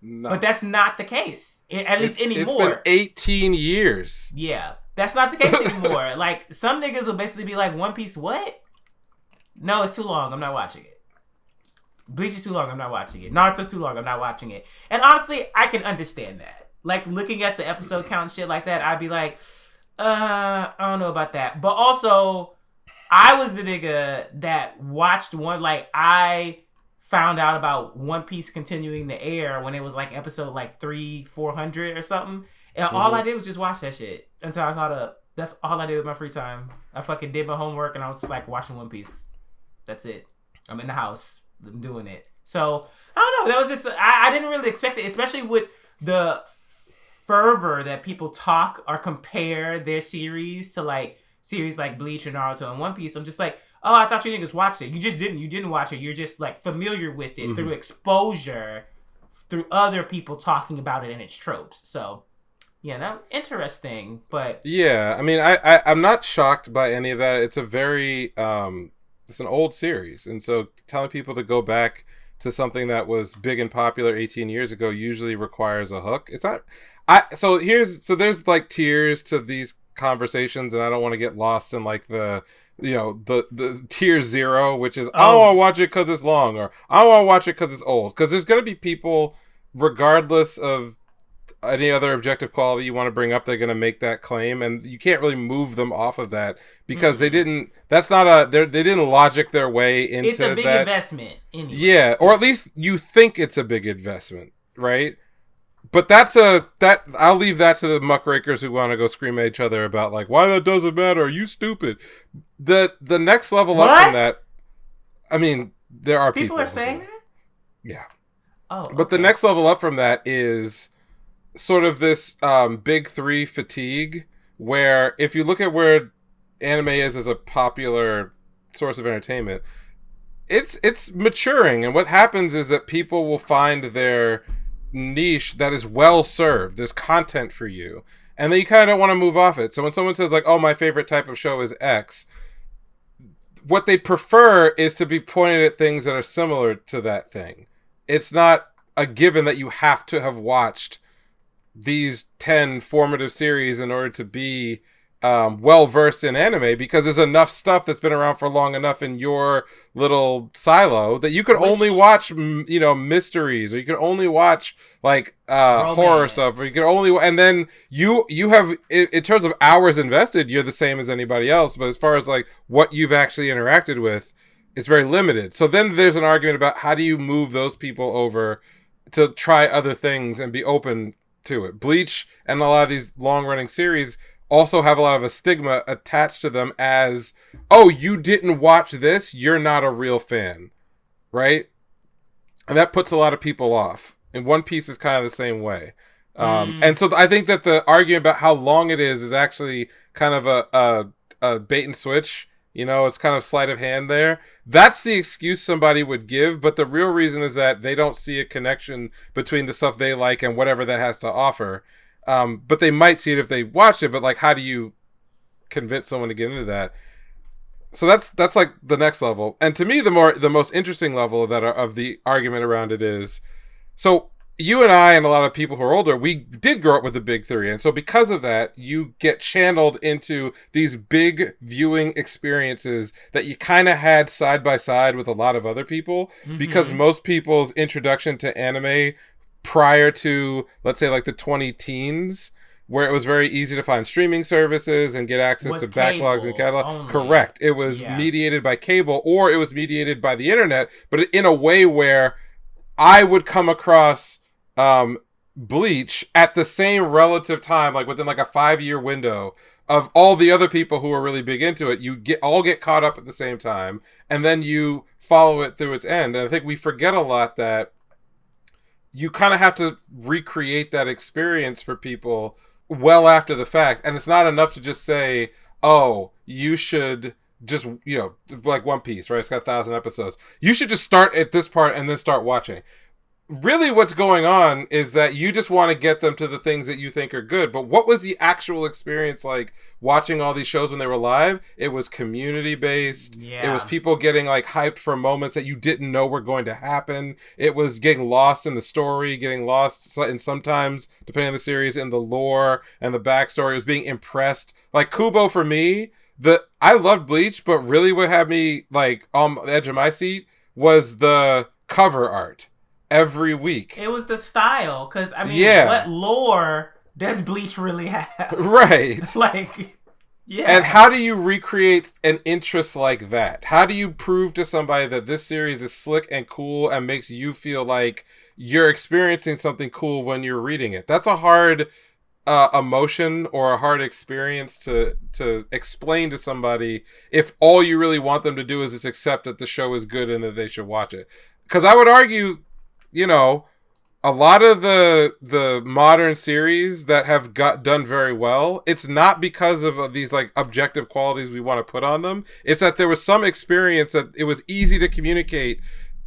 No. But that's not the case, at least anymore. It's been 18 years. Yeah, that's not the case anymore. Like, some niggas will basically be like, One Piece, what? No, it's too long. I'm not watching it. Bleach is too long. I'm not watching it. Naruto's too long. I'm not watching it. And honestly, I can understand that. Like, looking at the episode count and shit like that, I'd be like, I don't know about that. But also, I was the nigga that watched I found out about One Piece continuing to air when it was like episode like 400 or something. And all I did was just watch that shit until I caught up. That's all I did with my free time. I fucking did my homework and I was just like watching One Piece. That's it. I'm in the house. I'm doing it. So, I don't know. That was just, I didn't really expect it, especially with the fervor that people talk or compare their series to like series like Bleach and Naruto and One Piece. I'm just like, oh, I thought you niggas watched it. You just didn't. You didn't watch it. You're just like familiar with it through exposure, through other people talking about it and its tropes. So, yeah, that's interesting. But yeah, I mean, I'm not shocked by any of that. It's a very it's an old series, and so telling people to go back to something that was big and popular 18 years ago usually requires a hook. It's not. So there's like tiers to these conversations, and I don't want to get lost in like the tier 0, which is I don't want to watch it because it's long, or I don't want to watch it because it's old. Because there's going to be people, regardless of any other objective quality you want to bring up, they're going to make that claim, and you can't really move them off of that because they didn't. That's not they didn't logic their way into that. It's a big investment. Anyways. Yeah, or at least you think it's a big investment, right? But I'll leave that to the muckrakers who want to go scream at each other about like why that doesn't matter. Are you stupid? The next level up from that. I mean, there are people are saying that. Yeah. Oh. But the next level up from that is sort of this big 3 fatigue, where if you look at where anime is as a popular source of entertainment, it's maturing, and what happens is that people will find their niche that is well served. There's content for you, and then you kind of don't want to move off it. So when someone says like, oh, my favorite type of show is X, what they prefer is to be pointed at things that are similar to that thing. It's not a given that you have to have watched these 10 formative series in order to be well versed in anime, because there's enough stuff that's been around for long enough in your little silo that you could only watch mysteries, or you could only watch like horror stuff, or you could only, and then you have in terms of hours invested, you're the same as anybody else, but as far as like what you've actually interacted with, it's very limited. So then there's an argument about how do you move those people over to try other things and be open to it. Bleach and a lot of these long running series also have a lot of a stigma attached to them as, oh, you didn't watch this, you're not a real fan, right? And that puts a lot of people off. And One Piece is kind of the same way. And so I think that the argument about how long it is actually kind of a bait and switch. It's kind of sleight of hand there. That's the excuse somebody would give, but the real reason is that they don't see a connection between the stuff they like and whatever that has to offer. But they might see it if they watched it, but like, how do you convince someone to get into that? So that's like the next level. And to me, the most interesting level of the argument around it is, so you and I and a lot of people who are older, we did grow up with the big 3. And so because of that, you get channeled into these big viewing experiences that you kind of had side by side with a lot of other people, because most people's introduction to anime prior to, let's say, like the 2010s, where it was very easy to find streaming services and get access to backlogs and catalog. Correct. It was mediated by cable, or it was mediated by the internet, but in a way where I would come across Bleach at the same relative time, like within like a 5-year window of all the other people who are really big into it. You get caught up at the same time, and then you follow it through its end. And I think we forget a lot that you kind of have to recreate that experience for people well after the fact. And it's not enough to just say, oh, you should just, like One Piece, right? It's got 1,000 episodes. You should just start at this part and then start watching. Really what's going on is that you just want to get them to the things that you think are good. But what was the actual experience like watching all these shows when they were live? It was community based. Yeah. It was people getting like hyped for moments that you didn't know were going to happen. It was getting lost in the story, getting lost in, sometimes, depending on the series, in the lore and the backstory. It was being impressed. Like Kubo, for me, I loved Bleach, but really what had me like on the edge of my seat was the cover art. Every week. It was the style, because, I mean, what lore does Bleach really have? Right. Like, yeah. And how do you recreate an interest like that? How do you prove to somebody that this series is slick and cool and makes you feel like you're experiencing something cool when you're reading it? That's a hard emotion or a hard experience to explain to somebody if all you really want them to do is just accept that the show is good and that they should watch it. Because I would argue, you know, a lot of the modern series that have done very well, it's not because of these like objective qualities we want to put on them. It's that there was some experience that it was easy to communicate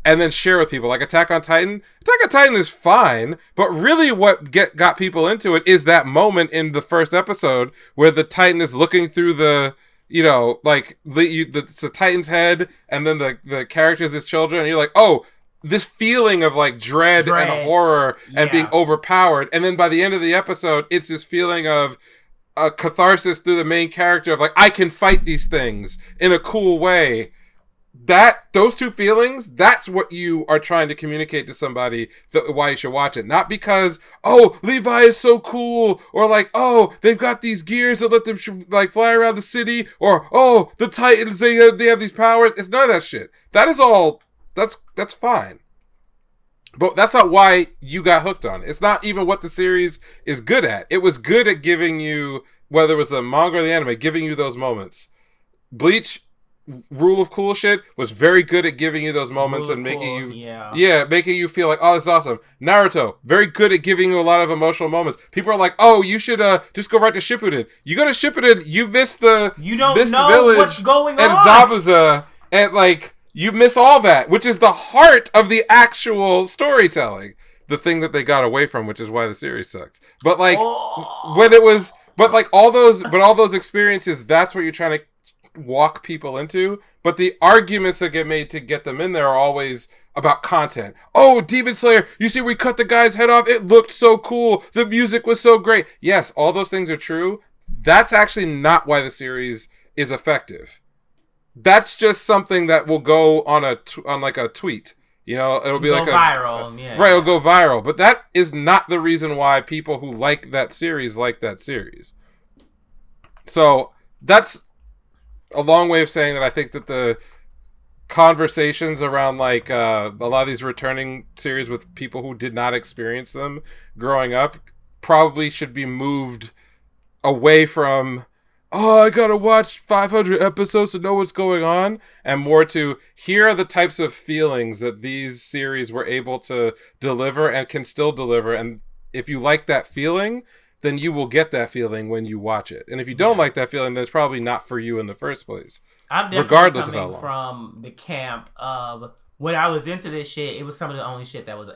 and then share with people. Like Attack on Titan. Attack on Titan is fine, but really what got people into it is that moment in the first episode where the Titan is looking through the, you know, like it's a Titan's head, and then the characters as children, and you're like, oh, this feeling of like dread. And horror and being overpowered. And then by the end of the episode, it's this feeling of a catharsis through the main character of like, I can fight these things in a cool way. Those two feelings, that's what you are trying to communicate to somebody why you should watch it. Not because, oh, Levi is so cool, or like, oh, they've got these gears that let them like fly around the city, or oh, the Titans, they have these powers. It's none of that shit. That is all, that's fine. But that's not why you got hooked on it. It's not even what the series is good at. It was good at giving you, whether it was the manga or the anime, giving you those moments. Bleach, Rule of Cool shit, was very good at giving you those moments and making making you feel like, oh, this is awesome. Naruto, very good at giving you a lot of emotional moments. People are like, oh, you should just go right to Shippuden. You go to Shippuden, you miss the village what's going on and Zabuza, and like you miss all that, which is the heart of the actual storytelling. The thing that they got away from, which is why the series sucks. But like all those experiences, that's what you're trying to walk people into. But the arguments that get made to get them in there are always about content. Oh, Demon Slayer, you see we cut the guy's head off, it looked so cool, the music was so great. Yes, all those things are true. That's actually not why the series is effective. That's just something that will go on like a tweet. You know, it'll be like viral. Right, it'll go viral. But that is not the reason why people who like that series like that series. So that's a long way of saying that I think that the conversations around like a lot of these returning series with people who did not experience them growing up probably should be moved away from, oh, I gotta watch 500 episodes to know what's going on, and more to, here are the types of feelings that these series were able to deliver and can still deliver, and if you like that feeling, then you will get that feeling when you watch it. And if you don't like that feeling, then it's probably not for you in the first place. I'm definitely coming from the camp of, when I was into this shit, it was some of the only shit that was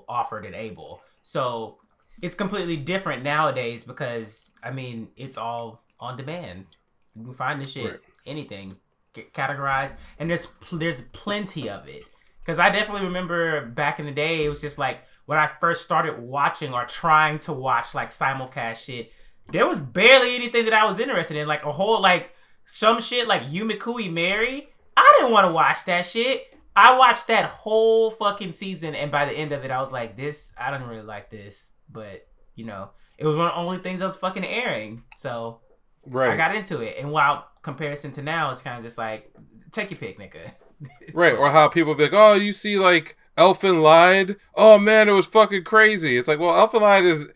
offered and able. So it's completely different nowadays because, I mean, it's all on demand. You can find this shit, anything, categorized, and there's plenty of it. Because I definitely remember back in the day, it was just like, when I first started watching or trying to watch like simulcast shit, there was barely anything that I was interested in. Like a whole, like some shit like Yumikui Mary, I didn't want to watch that shit. I watched that whole fucking season, and by the end of it, I was like, I don't really like this. But, you know, it was one of the only things that was fucking airing. So I got into it. And while comparison to now, it's kind of just like, take your pick, nigga. Right, cool. Or how people be like, oh, you see like Elfen Lied? Oh man, it was fucking crazy. It's like, well, Elfen Lied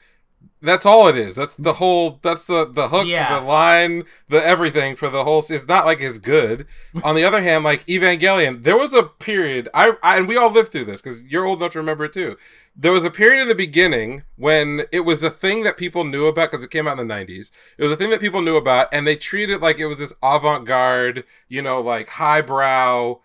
that's all it is. That's the whole, that's the hook, the line, the everything for the whole, it's not like it's good. On the other hand, like Evangelion, there was a period, and we all lived through this, because you're old enough to remember it too. There was a period in the beginning when it was a thing that people knew about, because it came out in the 90s. It was a thing that people knew about, and they treated it like it was this avant-garde, you know, like highbrow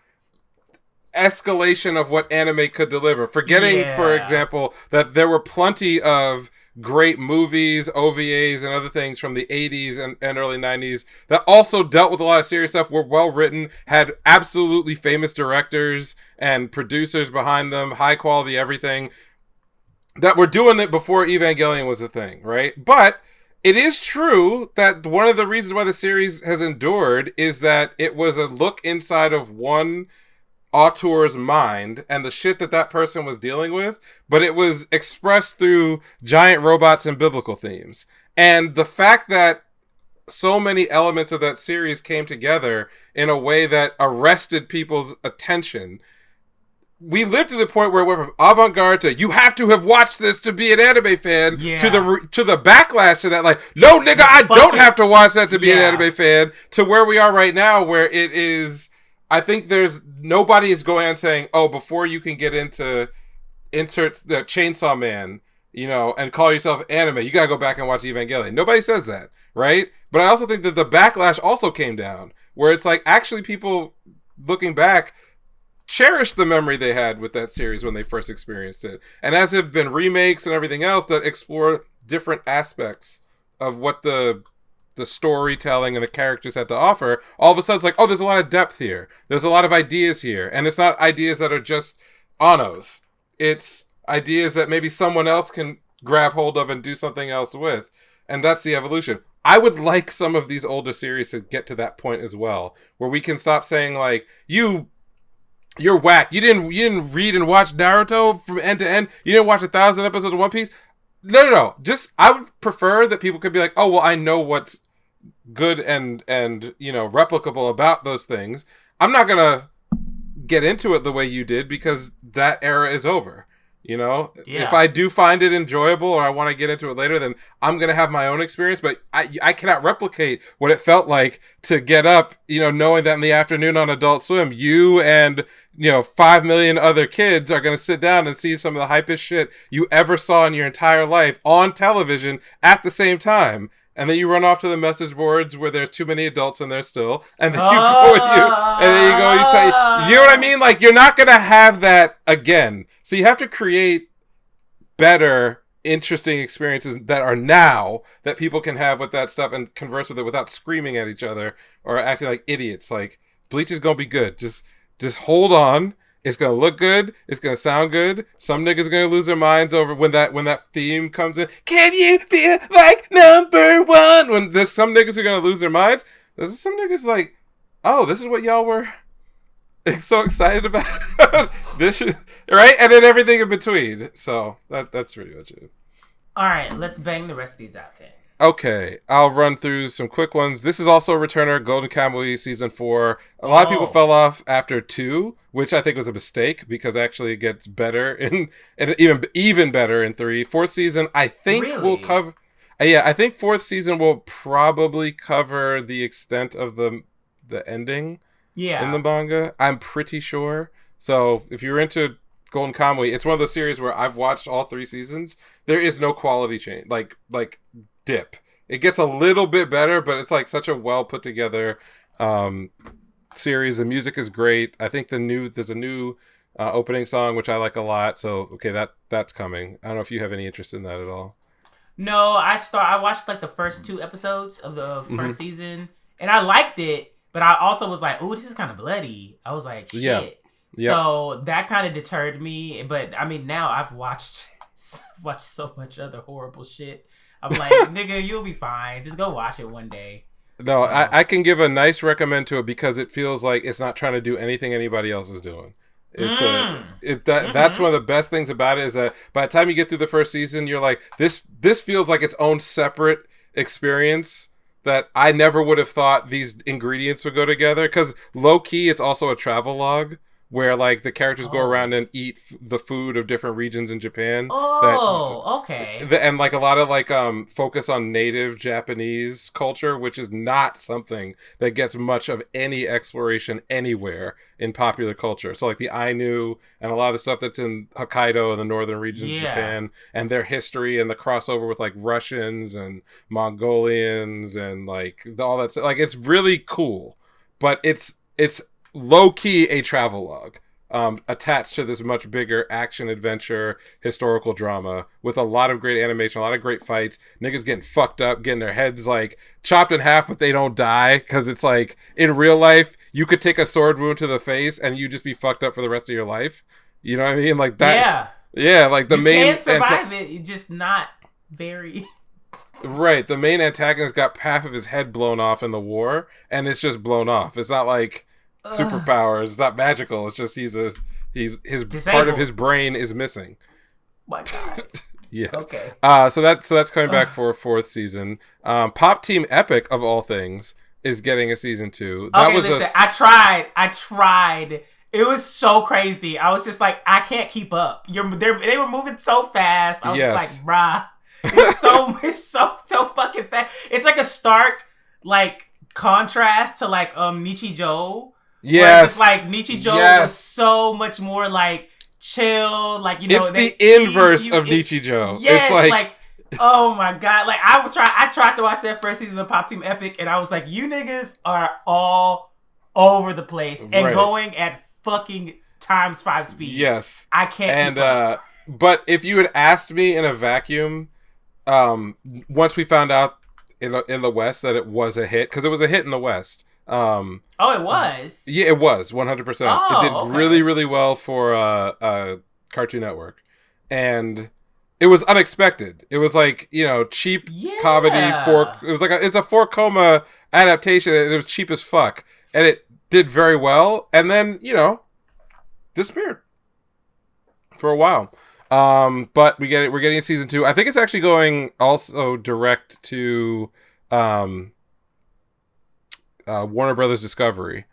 escalation of what anime could deliver, forgetting for example that there were plenty of great movies, OVAs, and other things from the 80s and early 90s that also dealt with a lot of serious stuff, were well written, had absolutely famous directors and producers behind them, high quality everything, that were doing it before Evangelion was a thing, right? But it is true that one of the reasons why the series has endured is that it was a look inside of one auteur's mind and the shit that person was dealing with, but it was expressed through giant robots and biblical themes. And the fact that so many elements of that series came together in a way that arrested people's attention we lived to the point where it went from avant-garde to you have to have watched this to be an anime fan to the backlash to that, like, no nigga, I don't have to watch that to be an anime fan, to where we are right now, where it is, I think nobody is going on saying, oh, before you can get into insert the Chainsaw Man, you know, and call yourself anime, you gotta go back and watch Evangelion. Nobody says that, right? But I also think that the backlash also came down, where it's like, actually people looking back cherish the memory they had with that series when they first experienced it. And as have been remakes and everything else that explore different aspects of what the storytelling and the characters had to offer, all of a sudden it's like, oh, there's a lot of depth here. There's a lot of ideas here. And it's not ideas that are just Anos. It's ideas that maybe someone else can grab hold of and do something else with. And that's the evolution. I would like some of these older series to get to that point as well, where we can stop saying like, you're whack. You didn't read and watch Naruto from end to end. You didn't watch 1,000 episodes of One Piece. No. Just, I would prefer that people could be like, oh, well, I know what's good and you know, replicable about those things. I'm not gonna get into it the way you did because that era is over. You know, if I do find it enjoyable or I want to get into it later, then I'm going to have my own experience. But I cannot replicate what it felt like to get up, you know, knowing that in the afternoon on Adult Swim, you and, you know, 5 million other kids are going to sit down and see some of the hypest shit you ever saw in your entire life on television at the same time. And then you run off to the message boards where there's too many adults in there still. And then you go and then you go, you know what I mean? Like, you're not going to have that again. So you have to create better, interesting experiences that are now that people can have with that stuff and converse with it without screaming at each other or acting like idiots. Like, Bleach is going to be good. Just hold on. It's going to look good. It's going to sound good. Some niggas are going to lose their minds over when that theme comes in. Can you feel like number one? When there's some niggas are going to lose their minds. There's some niggas like, oh, this is what y'all were so excited about. This is, right? And then everything in between. So that's pretty much it. All right, let's bang the rest of these out then. Okay, I'll run through some quick ones. This is also a returner, Golden Kamuy Season 4. A lot of people fell off after 2, which I think was a mistake because actually it gets better and even better in 3. 4th season, I think will cover... I think 4th season will probably cover the extent of the ending in the manga. I'm pretty sure. So if you're into Golden Kamuy, it's one of those series where I've watched all 3 seasons. There is no quality change. Like dip. It gets a little bit better, but it's like such a well put together series. The music is great. I think there's a new opening song which I like a lot. So okay, that's coming. I don't know if you have any interest in that at all. No, I watched like the first 2 episodes of the first season, and I liked it, but I also was like, "Ooh, this is kind of bloody." I was like, "Shit." Yeah. So that kind of deterred me. But I mean, now I've watched so much other horrible shit. I'm like, nigga, you'll be fine. Just go watch it one day. No, I can give a nice recommend to it because it feels like it's not trying to do anything anybody else is doing. That's one of the best things about it is that by the time you get through the first season, you're like, this feels like its own separate experience that I never would have thought these ingredients would go together. Because low key, it's also a travel log where like the characters go around and eat the food of different regions in Japan. Okay. And like a lot of like focus on native Japanese culture, which is not something that gets much of any exploration anywhere in popular culture. So like the Ainu and a lot of the stuff that's in Hokkaido and the northern regions of Japan and their history and the crossover with like Russians and Mongolians and like all that stuff. Like it's really cool, but it's low-key a travelogue attached to this much bigger action adventure historical drama with a lot of great animation, a lot of great fights, niggas getting fucked up, getting their heads like chopped in half but they don't die, because it's like in real life you could take a sword wound to the face and you just be fucked up for the rest of your life, you know what I mean? Like that. Like the main can't survive it, it's just not very right. The main antagonist got half of his head blown off in the war and it's just blown off. It's not like superpowers. It's not magical. It's just his disabled. Part of his brain is missing. My God. Yes. Okay. So that's coming back for a 4th season. Pop Team Epic of all things is getting a season 2. That was listen, I tried. It was so crazy. I was just like, I can't keep up. They were moving so fast. I was just like, bruh, it's so fucking fast. It's like a stark like contrast to like Nichijou. Yes. It's just like Nichijou was so much more like chill. Like it's the inverse of Nichijou. Yes, it's like oh my god! Like I tried to watch that first season of Pop Team Epic, and I was like, you niggas are all over the place and going at fucking times 5 speed. Yes, I can't. Keep up. But if you had asked me in a vacuum, once we found out in the West that it was a hit, because it was a hit in the West. It was. Yeah, it was 100%. It did really, really well for Cartoon Network, and it was unexpected. It was like cheap comedy it's a 4-coma adaptation, and it was cheap as fuck, and it did very well, and then disappeared for a while. But we're getting a season 2. I think it's actually going also direct to Warner Brothers Discovery.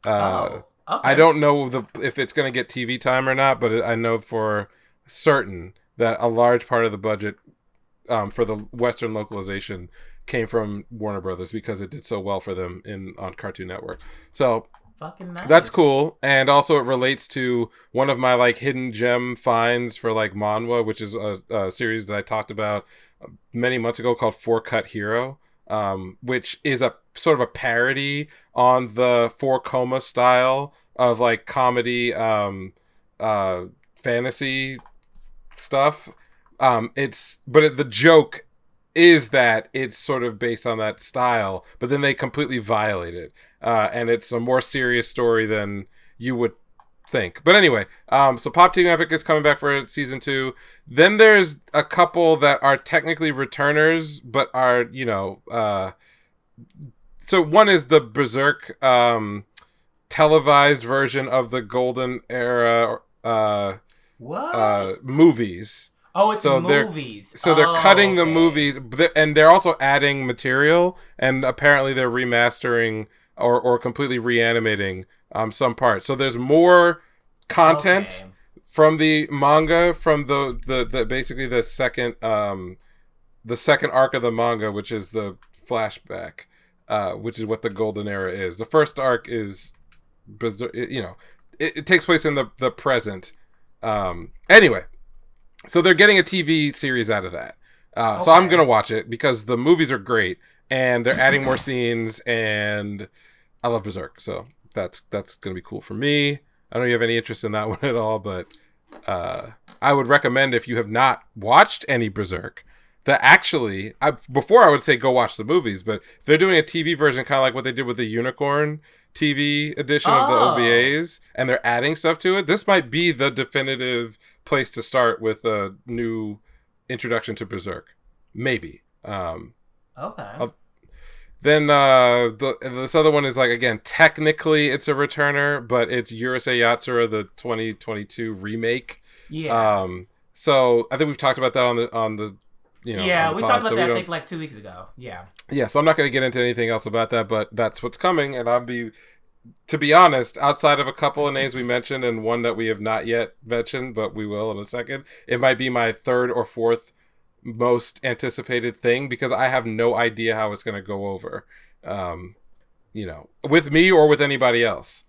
Okay. I don't know if it's going to get TV time or not, but I know for certain that a large part of the budget for the Western localization came from Warner Brothers because it did so well for them on Cartoon Network. So fucking nice. That's cool. And also it relates to one of my like hidden gem finds for like manhwa, which is a series that I talked about many months ago called Four Cut Hero, which is a sort of a parody on the 4-coma style of like comedy fantasy stuff. The joke is that it's sort of based on that style, but then they completely violate it. And it's a more serious story than you would think. But anyway, so Pop Team Epic is coming back for season 2. Then there's a couple that are technically returners, but are, so one is the Berserk televised version of the Golden Era movies. Oh, it's movies. They're cutting the movies, and they're also adding material, and apparently they're remastering or completely reanimating some parts. So there's more content from the manga, from the basically the second arc of the manga, which is the flashback, which is what the Golden Era is. The first arc is bizarre, it takes place in the present. Anyway, so they're getting a TV series out of that. So I'm gonna watch it because the movies are great and they're adding more scenes, and I love Berserk, so that's gonna be cool for me. I don't know if you have any interest in that one at all, but I would recommend, if you have not watched any Berserk, that actually before I would say go watch the movies, but if they're doing a TV version, kind of like what they did with the Unicorn TV edition of the OVAs, and they're adding stuff to it, this might be the definitive place to start with a new introduction to Berserk. Maybe. Then this other one is like, again, technically it's a returner, but it's Urusei Yatsura, the 2022 remake. Yeah. So I think we've talked about that on the we talked about that I think like 2 weeks ago. Yeah. Yeah, so I'm not going to get into anything else about that, but that's what's coming, and to be honest, outside of a couple of names we mentioned and one that we have not yet mentioned, but we will in a second, it might be my third or fourth most anticipated thing, because I have no idea how it's going to go over, with me or with anybody else.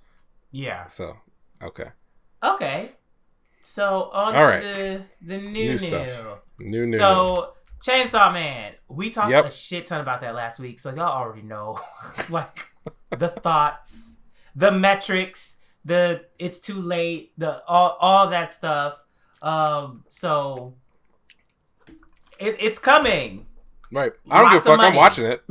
Yeah. So, okay. So on to the new stuff. New. So Chainsaw Man, we talked a shit ton about that last week, so y'all already know like the thoughts, the metrics, the it's too late, the all that stuff. So it's coming. Right. I don't give a fuck. I'm watching it.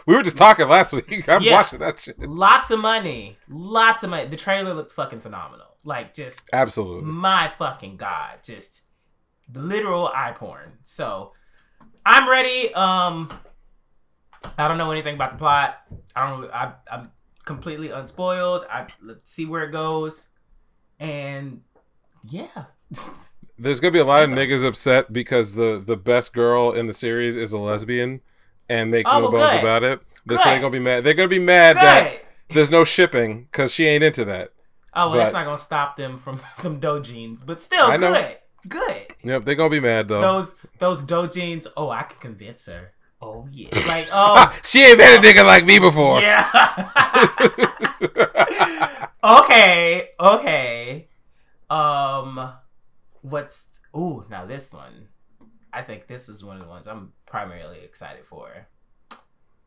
We were just talking last week. I'm watching that shit. Lots of money. The trailer looked fucking phenomenal. Like, just absolutely. My fucking God. Just the literal eye porn. So I'm ready. I don't know anything about the plot. I'm completely unspoiled. Let's see where it goes. And yeah. There's gonna be a lot of niggas upset because the best girl in the series is a lesbian and make no bones about it. They're gonna be mad. They're gonna be mad that there's no shipping because she ain't into that. Oh, well, but that's not gonna stop them from some dojins, but still, I know. good. Yep, they're gonna be mad though. Those dojins. Oh, I can convince her. Oh yeah, like oh, she ain't been a nigga like me before. Yeah. Okay. What's now this one? I think this is one of the ones I'm primarily excited for.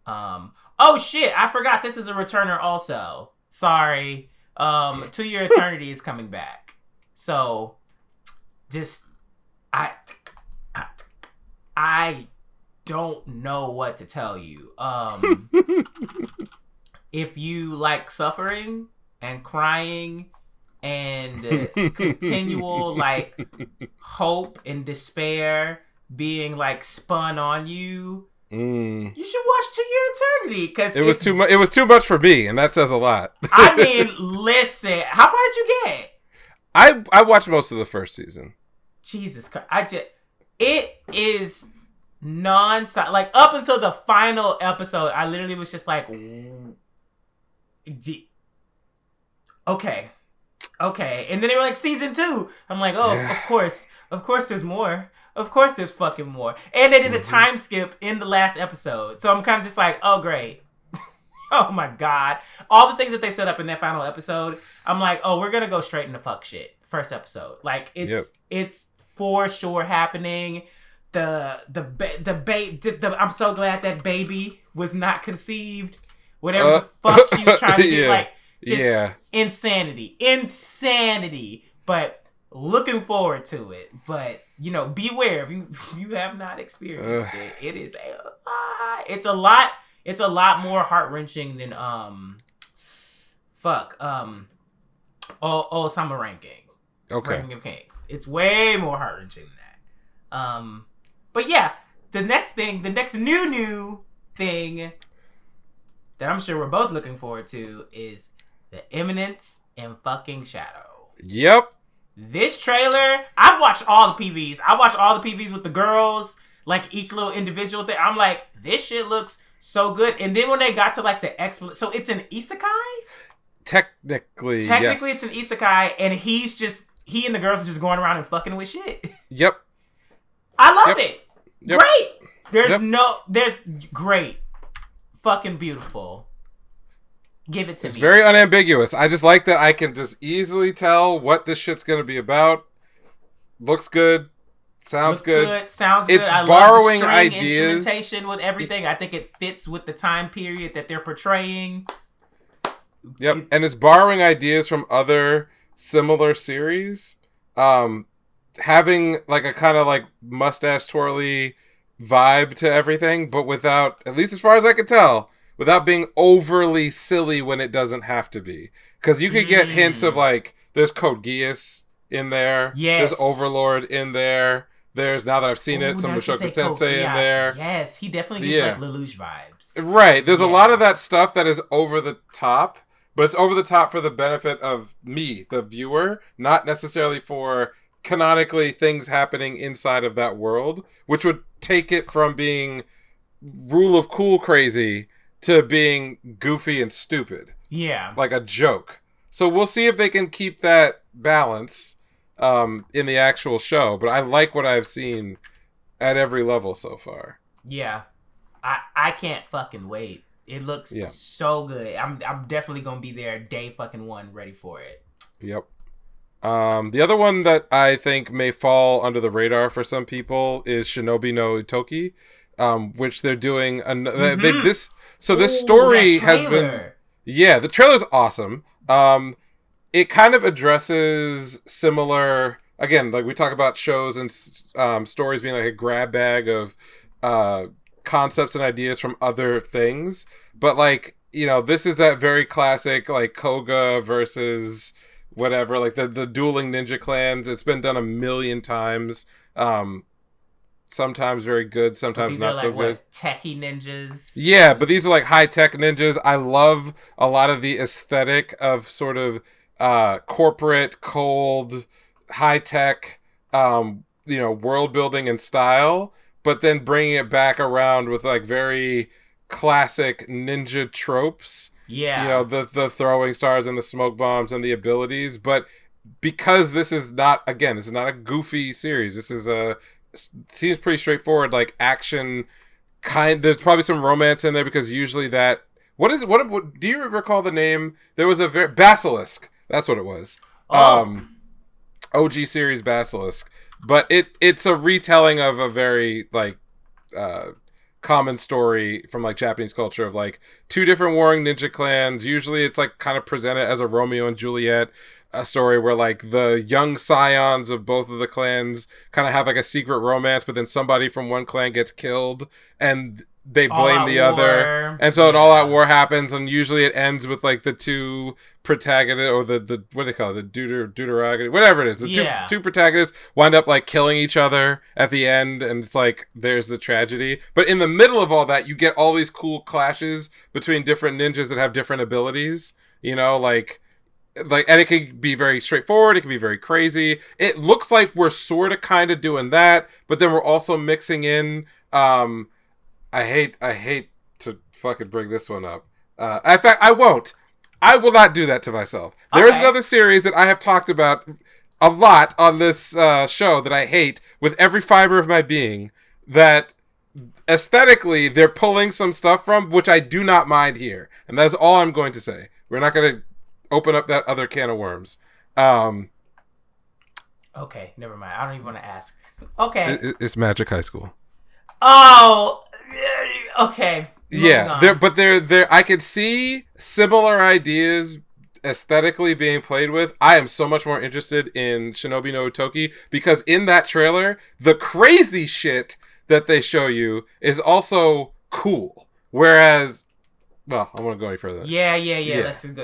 Oh shit, I forgot this is a returner also. Sorry. To Your Eternity is coming back. So just I don't know what to tell you. If you like suffering and crying and continual like hope and despair being like spun on you, you should watch To Your Eternity because it was too much. It was too much for me, and that says a lot. I mean, listen, how far did you get? I watched most of the first season. Jesus Christ! It is non-stop. Like up until the final episode, I literally was just like, okay, and then they were like season 2. I'm like, oh, yeah. of course, there's more. Of course, there's fucking more. And they did a time skip in the last episode, so I'm kind of just like, oh great. Oh my god. All the things that they set up in that final episode, I'm like, oh, we're gonna go straight into fuck shit. First episode. Like it's for sure happening. I'm so glad that baby was not conceived. Whatever the fuck she was trying to do. Like just insanity. But looking forward to it. But beware if you have not experienced it. It is it's a lot more heart-wrenching than Summer Ranking. Okay. Ranking of Kings. It's way more heart-wrenching than that. But yeah, the next new thing that I'm sure we're both looking forward to is the Eminence in fucking Shadow. Yep. This trailer, I've watched all the PVs. I watched all the PVs with the girls, like each little individual thing. I'm like, this shit looks so good. And then when they got to like the so it's an isekai? Technically, yes. It's an isekai, and he and the girls are just going around and fucking with shit. Yep. I love it. Yep. Great. There's great. Fucking beautiful. Give it to me. It's very unambiguous. I just like that I can just easily tell what this shit's going to be about. Looks good. Sounds good. Sounds good. It's I borrowing love the string ideas. Instrumentation with everything. I think it fits with the time period that they're portraying. Yep. And it's borrowing ideas from other similar series. Having like a kind of like mustache twirly vibe to everything, but without, at least as far as I can tell, without being overly silly when it doesn't have to be. Because you could get hints of like, there's Code Geass in there. Yes. There's Overlord in there. There's, now that I've seen it, some Mushoku Tensei in there. Yes, he definitely gives like Lelouch vibes. Right. There's a lot of that stuff that is over the top, but it's over the top for the benefit of me, the viewer, not necessarily for canonically things happening inside of that world, which would take it from being rule of cool crazy to being goofy and stupid. Yeah. Like a joke. So we'll see if they can keep that balance in the actual show. But I like what I've seen at every level so far. Yeah. I can't fucking wait. It looks so good. I'm definitely going to be there day fucking one ready for it. Yep. The other one that I think may fall under the radar for some people is Shinobi no Itoki, which they're doing. This story has been... Yeah, the trailer's awesome. It kind of addresses similar... Again, like we talk about shows and stories being like a grab bag of concepts and ideas from other things. But like, this is that very classic like Koga versus... whatever, like the dueling ninja clans. It's been done a million times. Sometimes very good, sometimes not so good. Techie ninjas. Yeah, but these are like high-tech ninjas. I love a lot of the aesthetic of sort of corporate, cold, high-tech, world building and style, but then bringing it back around with like very classic ninja tropes. Yeah. The throwing stars and the smoke bombs and the abilities, but because this is not a goofy series. This is seems pretty straightforward, like action kind. There's probably some romance in there because usually that what do you recall the name? There was a Basilisk. That's what it was. OG series Basilisk, but it's a retelling of a very like common story from like Japanese culture of like two different warring ninja clans. Usually it's like kind of presented as a Romeo and Juliet, a story where like the young scions of both of the clans kind of have like a secret romance, but then somebody from one clan gets killed and they blame the other, and so an all-out war happens, and usually it ends with like the two protagonists, or the what do they call it, the deuteragony, whatever it is, the two protagonists wind up like killing each other at the end, and it's like there's the tragedy. But in the middle of all that, you get all these cool clashes between different ninjas that have different abilities, like and it can be very straightforward, it can be very crazy. It looks like we're sort of kind of doing that, but then we're also mixing in I hate to fucking bring this one up. In fact, I won't. I will not do that to myself. There is another series that I have talked about a lot on this show that I hate with every fiber of my being, that aesthetically they're pulling some stuff from, which I do not mind here. And that is all I'm going to say. We're not going to open up that other can of worms. Okay, never mind. I don't even want to ask. Okay. It's Magic High School. Oh, okay. Yeah, there. I could see similar ideas aesthetically being played with. I am so much more interested in Shinobi no Itoki because in that trailer, the crazy shit that they show you is also cool. Whereas, well, I won't go any further. Yeah.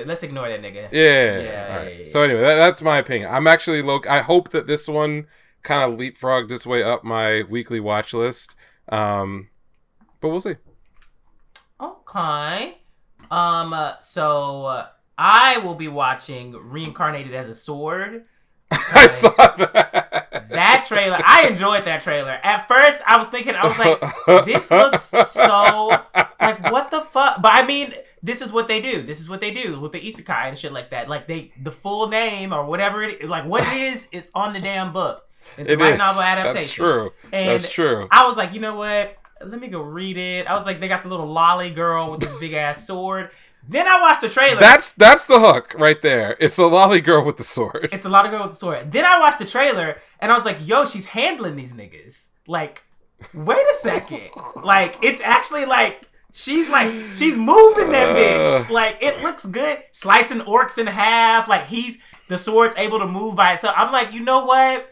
Let's ignore that nigga. Yeah. All right. So anyway, that's my opinion. I'm actually I hope that this one kind of leapfrogged its way up my weekly watch list. But we'll see. Okay. So I will be watching Reincarnated as a Sword. I saw that. That trailer, I enjoyed that trailer. At first, I was like, this looks so like what the fuck. But I mean, this is what they do. This is what they do with the isekai and shit like that. Like the full name or whatever it is, like what it is on the damn book. It's a light novel adaptation. That's true. That's true. I was like, you know what? Let me go read it. I was like, they got the little lolly girl with this big ass sword. Then I watched the trailer. That's the hook right there. It's a lolly girl with the sword. It's a lolly girl with the sword. Then I watched the trailer and I was like, yo, she's handling these niggas. Like, wait a second. Like, it's actually like she's moving that bitch. Like, it looks good. Slicing orcs in half. Like, the sword's able to move by itself. I'm like, you know what?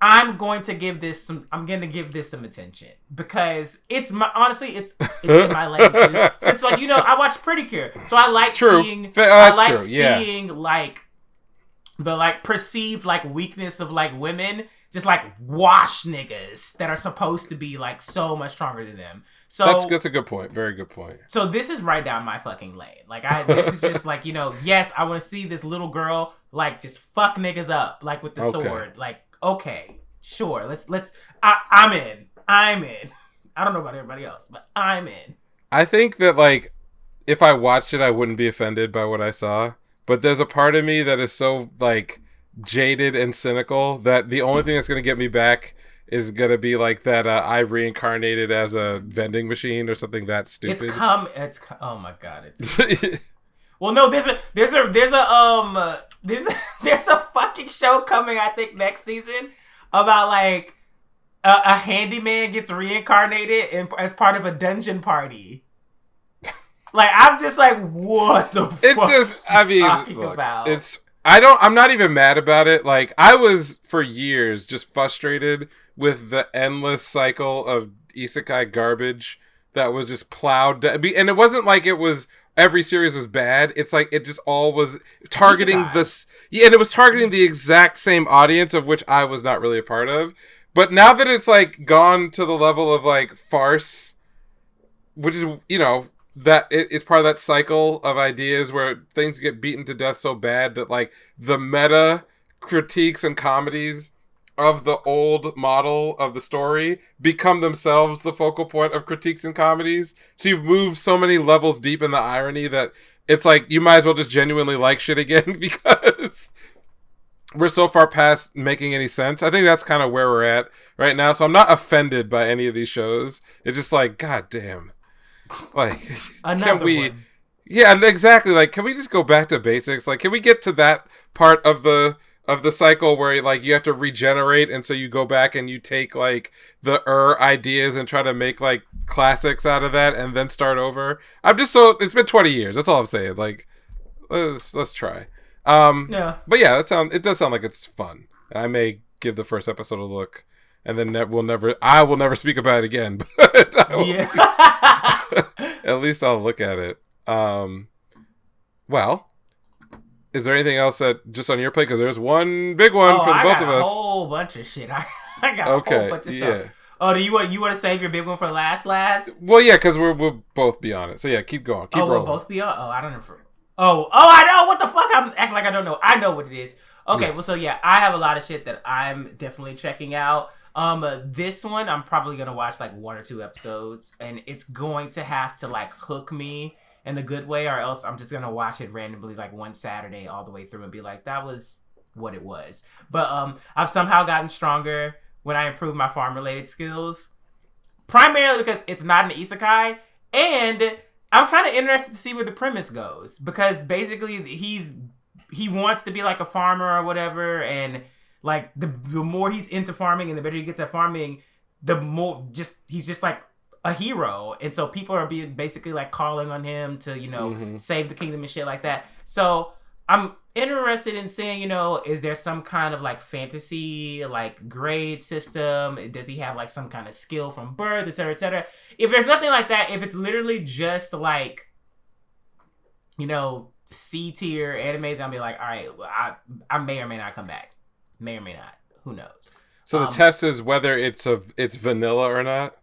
I'm going to give this some attention because honestly it's in my lane too. Since like I watch Pretty Cure, so I like seeing like the like perceived like weakness of like women just like wash niggas that are supposed to be like so much stronger than them. So that's a good point. Very good point. So this is right down my fucking lane. Like this is just like yes, I want to see this little girl like just fuck niggas up like with the sword like. Okay, sure. Let's. I'm in. I don't know about everybody else, but I'm in. I think that like, if I watched it, I wouldn't be offended by what I saw. But there's a part of me that is so like jaded and cynical that the only thing that's gonna get me back is gonna be like that. I reincarnated as a vending machine or something that stupid. Oh my god! It's. Well, no. There's a fucking show coming, I think, next season about like a handyman gets reincarnated as part of a dungeon party. Like, I'm just like, what the fuck? It's just, I mean, I'm not even mad about it. Like, I was for years just frustrated with the endless cycle of isekai garbage that was just plowed down. And it wasn't like it was. Every series was bad. It's like it just all was targeting this. Yeah, and it was targeting the exact same audience of which I was not really a part of. But now that it's like gone to the level of like farce, which is that it's part of that cycle of ideas where things get beaten to death so bad that like the meta critiques and comedies of the old model of the story become themselves the focal point of critiques and comedies. So you've moved so many levels deep in the irony that it's like you might as well just genuinely like shit again because we're so far past making any sense. I think that's kind of where we're at right now. So I'm not offended by any of these shows. It's just like, god damn. Like, Another can we... one. Yeah, exactly. Like, can we just go back to basics? Like, can we get to that part of the cycle where like you have to regenerate, and so you go back and you take like the ideas and try to make like classics out of that, and then start over? It's been 20 years. That's all I'm saying. Like, let's try. Yeah. But yeah, it does sound like it's fun. I may give the first episode a look, and then I will never speak about it again. But at least I'll look at it. Well, is there anything else that just on your plate? Because there's one big one for the both of us. A whole bunch of shit. I got a whole bunch of stuff. Oh, do you want to save your big one for last? Well, yeah, because we'll both be on it. So yeah, keep going. Keep rolling. We'll both be on. Oh, I don't know. I know. What the fuck? I'm acting like I don't know. I know what it is. Okay, yes. Well, so yeah, I have a lot of shit that I'm definitely checking out. This one I'm probably gonna watch like 1 or 2 episodes, and it's going to have to like hook me in a good way, or else I'm just gonna watch it randomly like one Saturday all the way through and be like, that was what it was. But I've somehow gotten stronger when I improve my farm related skills, primarily because it's not an isekai, and I'm kind of interested to see where the premise goes, because basically he wants to be like a farmer or whatever, and like the more he's into farming and the better he gets at farming, the more he's just like a hero, and so people are being basically like calling on him to save the kingdom and shit like that. So I'm interested in seeing, is there some kind of like fantasy like grade system? Does he have like some kind of skill from birth, etc., etc.? If there's nothing like that, if it's literally just like C tier anime, then I'll be like, all right, well, I may or may not come back, may or may not, who knows. So the test is whether it's vanilla or not.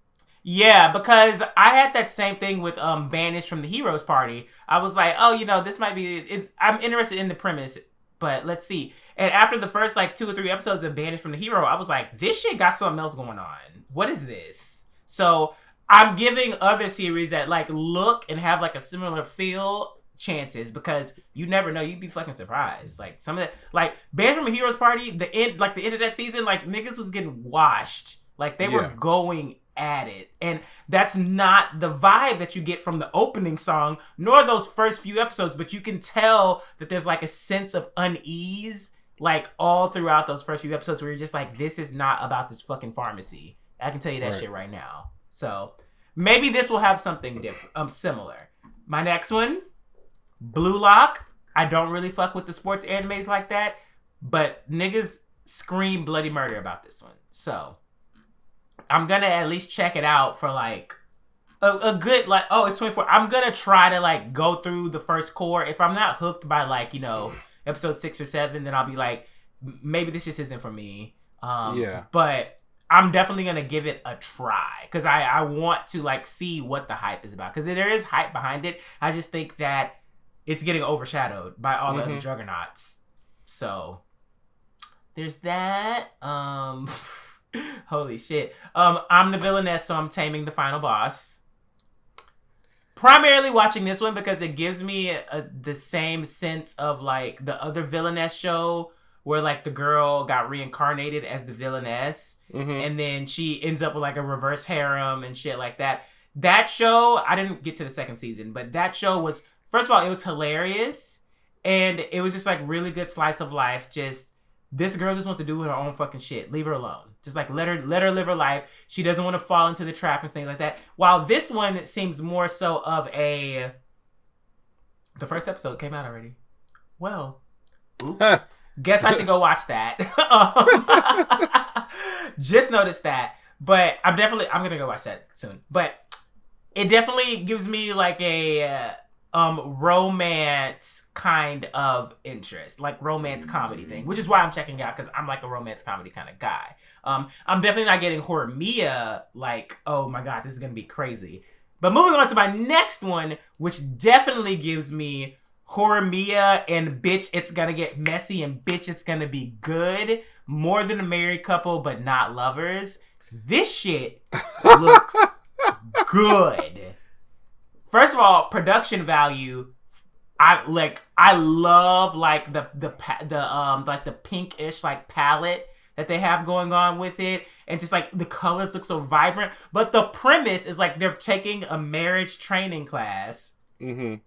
Yeah, because I had that same thing with Banished from the Heroes Party. I was like, this might be... I'm interested in the premise, but let's see. And after the first like 2 or 3 episodes of Banished from the Hero, I was like, this shit got something else going on. What is this? So I'm giving other series that like look and have like a similar feel chances, because you never know. You'd be fucking surprised. Like some of that, like Banished from the Heroes Party, the end of that season, like niggas was getting washed. Like they were going at it, and that's not the vibe that you get from the opening song nor those first few episodes, but you can tell that there's like a sense of unease like all throughout those first few episodes where you're just like, this is not about this fucking pharmacy. I can tell you that shit right now. So maybe this will have something different, similar. My next one, Blue Lock. I don't really fuck with the sports animes like that, but niggas scream bloody murder about this one, so I'm gonna at least check it out for like a good like, it's 24. I'm gonna try to like go through the first core. If I'm not hooked by like episode 6 or 7, then I'll be like, maybe this just isn't for me. But I'm definitely gonna give it a try, because I want to like see what the hype is about, because there is hype behind it. I just think that it's getting overshadowed by all the other juggernauts. So there's that. Holy shit. I'm the villainess, so I'm taming the final boss. Primarily watching this one because it gives me the same sense of like the other villainess show where like the girl got reincarnated as the villainess, and then she ends up with like a reverse harem and shit like that. That show, I didn't get to the second season, but that show was, first of all, it was hilarious, and it was just like really good slice of life. Just this girl just wants to do her own fucking shit. Leave her alone. Just like let her live her life. She doesn't want to fall into the trap and things like that. While this one seems more so of the first episode came out already. Well, oops. Guess I should go watch that. Just noticed that. But I'm gonna go watch that soon. But it definitely gives me like a romance kind of interest, like romance comedy thing, which is why I'm checking out, because I'm like a romance comedy kind of guy. I'm definitely not getting Horimiya like, oh my god, this is gonna be crazy. But moving on to my next one, which definitely gives me Horimiya and bitch, it's gonna get messy, and bitch, it's gonna be good. More than a married couple, but not lovers. This shit looks good. First of all, production value I love like the pinkish like palette that they have going on with it, and just like the colors look so vibrant. But the premise is like they're taking a marriage training class, and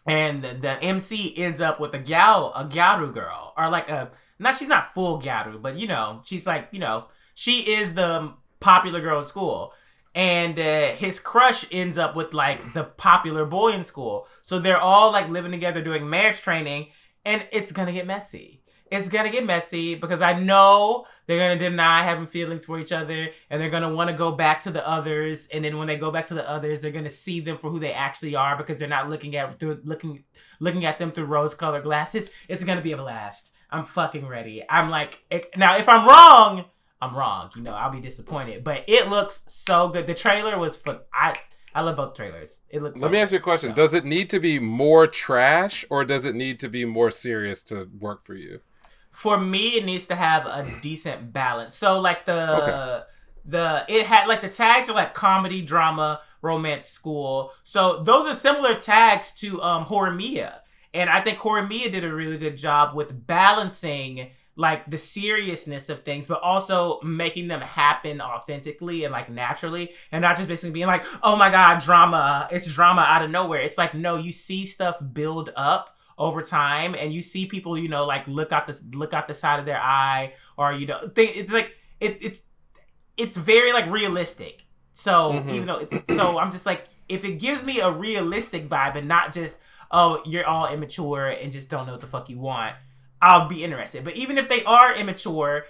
the MC ends up with a gyaru girl, or like she's not full gyaru, but she's like she is the popular girl in school. And his crush ends up with like the popular boy in school. So they're all like living together doing marriage training, and it's gonna get messy. It's gonna get messy because I know they're gonna deny having feelings for each other, and they're gonna want to go back to the others. And then when they go back to the others, they're gonna see them for who they actually are because they're not looking at them through rose-colored glasses. It's gonna be a blast. I'm fucking ready. I'm like, now if I'm wrong, I'm wrong. I'll be disappointed. But it looks so good. The trailer was I love both trailers. It looks. Let me ask you a question. So. Does it need to be more trash, or does it need to be more serious to work for you? For me, it needs to have a decent balance. So like it had like the tags are like comedy, drama, romance, school. So those are similar tags to Horimiya. And I think Horimiya did a really good job with balancing like the seriousness of things, but also making them happen authentically and like naturally, and not just basically being like, oh my god, drama, it's drama out of nowhere. It's like, no, you see stuff build up over time, and you see people, like look out the side of their eye, or it's like it's very like realistic. So even though so I'm just like, if it gives me a realistic vibe and not just, oh, you're all immature and just don't know what the fuck you want, I'll be interested. But even if they are immature,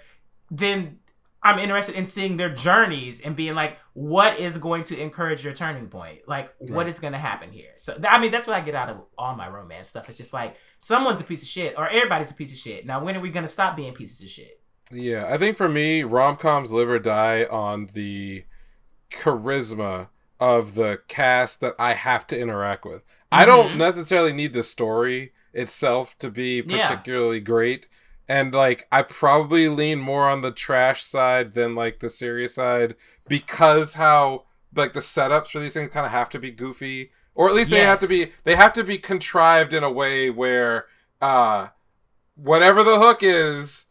then I'm interested in seeing their journeys and being like, what is going to encourage your turning point? Like, what is going to happen here? So, that's what I get out of all my romance stuff. It's just like, someone's a piece of shit, or everybody's a piece of shit. Now, when are we going to stop being pieces of shit? Yeah, I think for me, rom-coms live or die on the charisma of the cast that I have to interact with. I don't necessarily need the story itself to be particularly great, and like I probably lean more on the trash side than like the serious side, because how like the setups for these things kind of have to be goofy, or at least they have to be contrived in a way where whatever the hook is,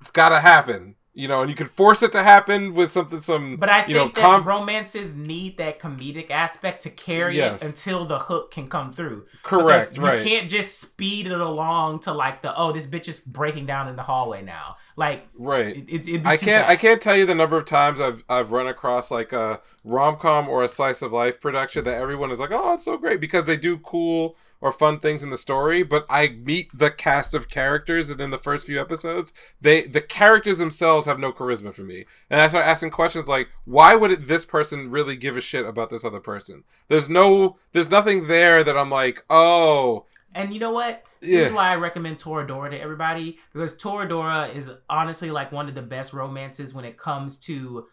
it's gotta happen. And you can force it to happen with something. But I think that romances need that comedic aspect to carry it until the hook can come through. Correct, because you can't just speed it along to like this bitch is breaking down in the hallway now. Like, right. I can't tell you the number of times I've run across like a rom-com or a slice of life production that everyone is like, oh, it's so great, because they do cool or fun things in the story, but I meet the cast of characters, and in the first few episodes, the characters themselves have no charisma for me. And I start asking questions like, why would this person really give a shit about this other person? There's nothing there that I'm like, oh. And you know what? This is why I recommend Toradora to everybody, because Toradora is honestly like one of the best romances when it comes to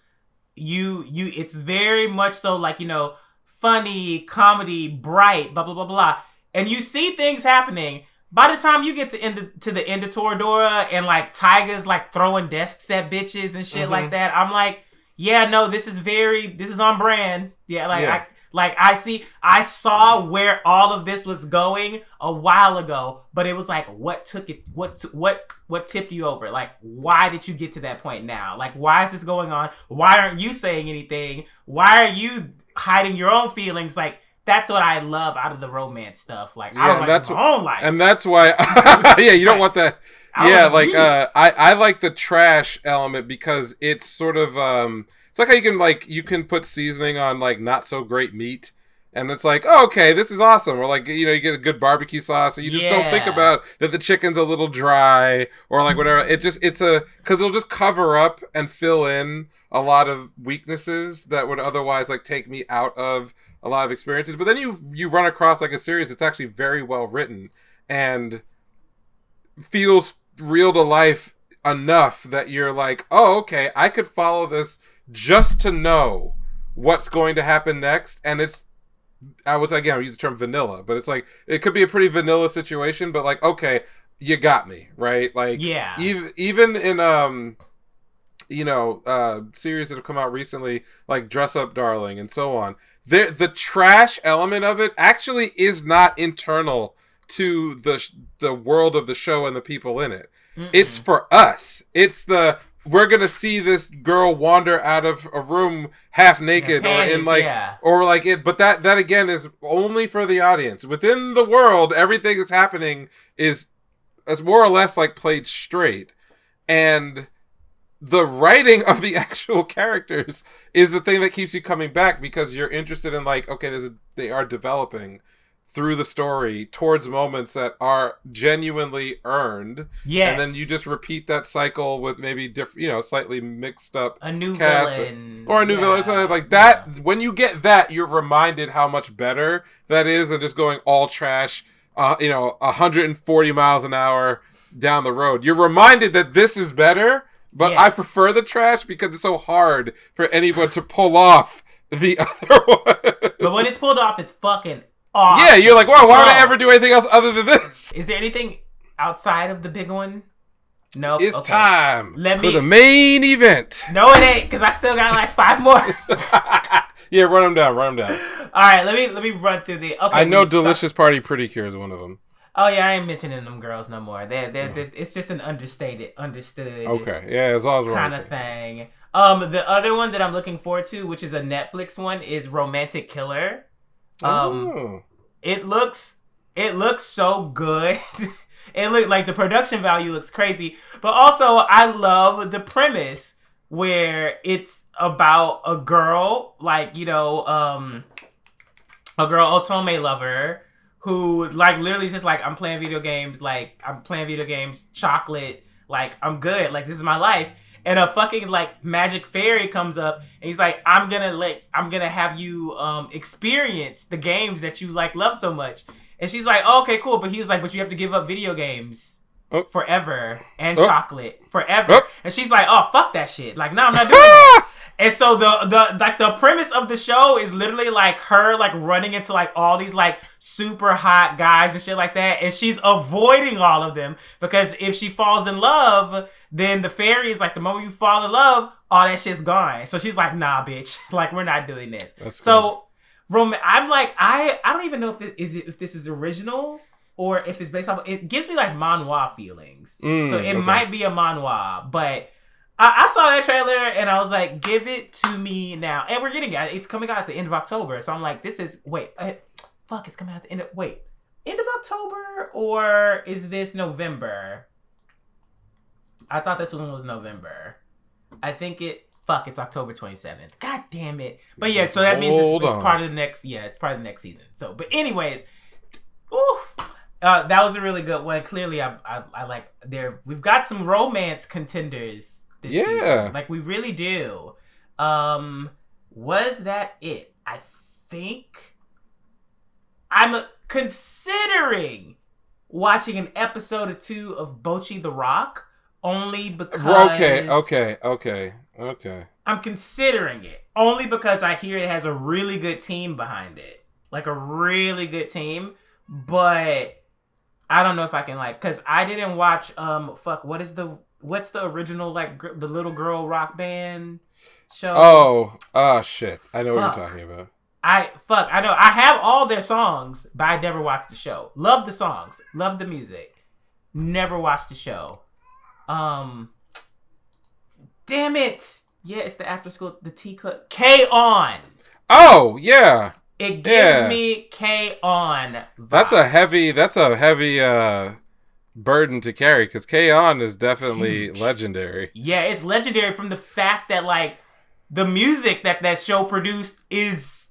it's very much so like, funny, comedy, bright, blah, blah, blah, blah. And you see things happening. By the time you get to the end of Toradora, and like Tyga's like throwing desks at bitches and shit like that, I'm like, yeah, no, this is on brand. Yeah, I saw where all of this was going a while ago, but it was like, what tipped you over? Like, why did you get to that point now? Like, why is this going on? Why aren't you saying anything? Why are you hiding your own feelings? Like, that's what I love out of the romance stuff. Like, I don't like my own life. And that's why, you don't want that. I like the trash element, because it's sort of, it's like how you can put seasoning on like not so great meat, and it's like, oh, okay, this is awesome. Or like, you get a good barbecue sauce, and you just don't think about that the chicken's a little dry, or like whatever. Because it'll just cover up and fill in a lot of weaknesses that would otherwise like take me out of a lot of experiences. But then you run across like a series that's actually very well written and feels real to life enough that you're like, oh, okay, I could follow this just to know what's going to happen next. And I use the term vanilla, but it's like, it could be a pretty vanilla situation, but like, okay, you got me, right? Like, even in series that have come out recently, like Dress Up Darling and so on. The trash element of it actually is not internal to the world of the show and the people in it. Mm-mm. It's for us. It's we're gonna see this girl wander out of a room half naked but that again is only for the audience. Within the world, everything that's happening is more or less like played straight, and the writing of the actual characters is the thing that keeps you coming back, because you're interested in like, okay, they are developing through the story towards moments that are genuinely earned. Yes. And then you just repeat that cycle with maybe different, slightly mixed up a new villain or a new villain or something like that. Yeah. When you get that, you're reminded how much better that is than just going all trash, 140 miles an hour down the road. You're reminded that this is better, but yes. I prefer the trash because it's so hard for anyone to pull off the other one. But when it's pulled off, it's fucking awesome. Yeah, you're like, wow, why would I ever do anything else other than this? Is there anything outside of the big one? No. It's time for the main event. No, it ain't, because I still got like 5 more. Yeah, run them down. All right, let me run through the. Okay, I know Delicious Party Pretty Cure is one of them. Oh yeah, I ain't mentioning them girls no more. They're it's just an understood. Okay, yeah, as long as kind of thing. The other one that I'm looking forward to, which is a Netflix one, is Romantic Killer. It looks so good. It look like the production value looks crazy, but also I love the premise where it's about a girl, like, a girl otome lover who like literally just like, I'm playing video games, chocolate, like I'm good, like this is my life. And a fucking like magic fairy comes up and he's like, I'm gonna have you experience the games that you like love so much. And she's like, oh, okay, cool. But he's like, but you have to give up video games forever and chocolate forever. And she's like, oh, fuck that shit. Like, no, I'm not doing that. And so the premise of the show is literally like her like running into like all these like super hot guys and shit like that, and she's avoiding all of them because if she falls in love, then the fairy is like, the moment you fall in love, all that shit's gone. So she's like, nah, bitch, like we're not doing this. That's so I'm like, I don't even know if this is original or if it's based off. It gives me like manhwa feelings, so it might be a manhwa, but. I saw that trailer and I was like, give it to me now. And we're getting it. It's coming out at the end of October. So I'm like, it's coming out at the end of October, or is this November? I thought this one was November. I think it's October 27th. God damn it. But yeah, so that means it's part of the next, it's part of the next season. So, but anyways, that was a really good one. Clearly, I like we've got some romance contenders. Season. Like we really do. Was that it? I think I'm considering watching an episode or 2 of Bocchi the Rock only because Okay. I'm considering it only because I hear it has a really good team behind it. Like a really good team, but I don't know if I can cuz I didn't watch what's the original, like, the little girl rock band show? Shit. I know what you're talking about. I know. I have all their songs, but I never watched the show. Love the songs. Love the music. Never watched the show. Damn it. Yeah, it's the after school, the T Club. K-On! Oh, yeah. It gives me K-On vibes. That's a heavy, burden to carry, because K-On is definitely legendary. Yeah, it's legendary from the fact that like the music that show produced is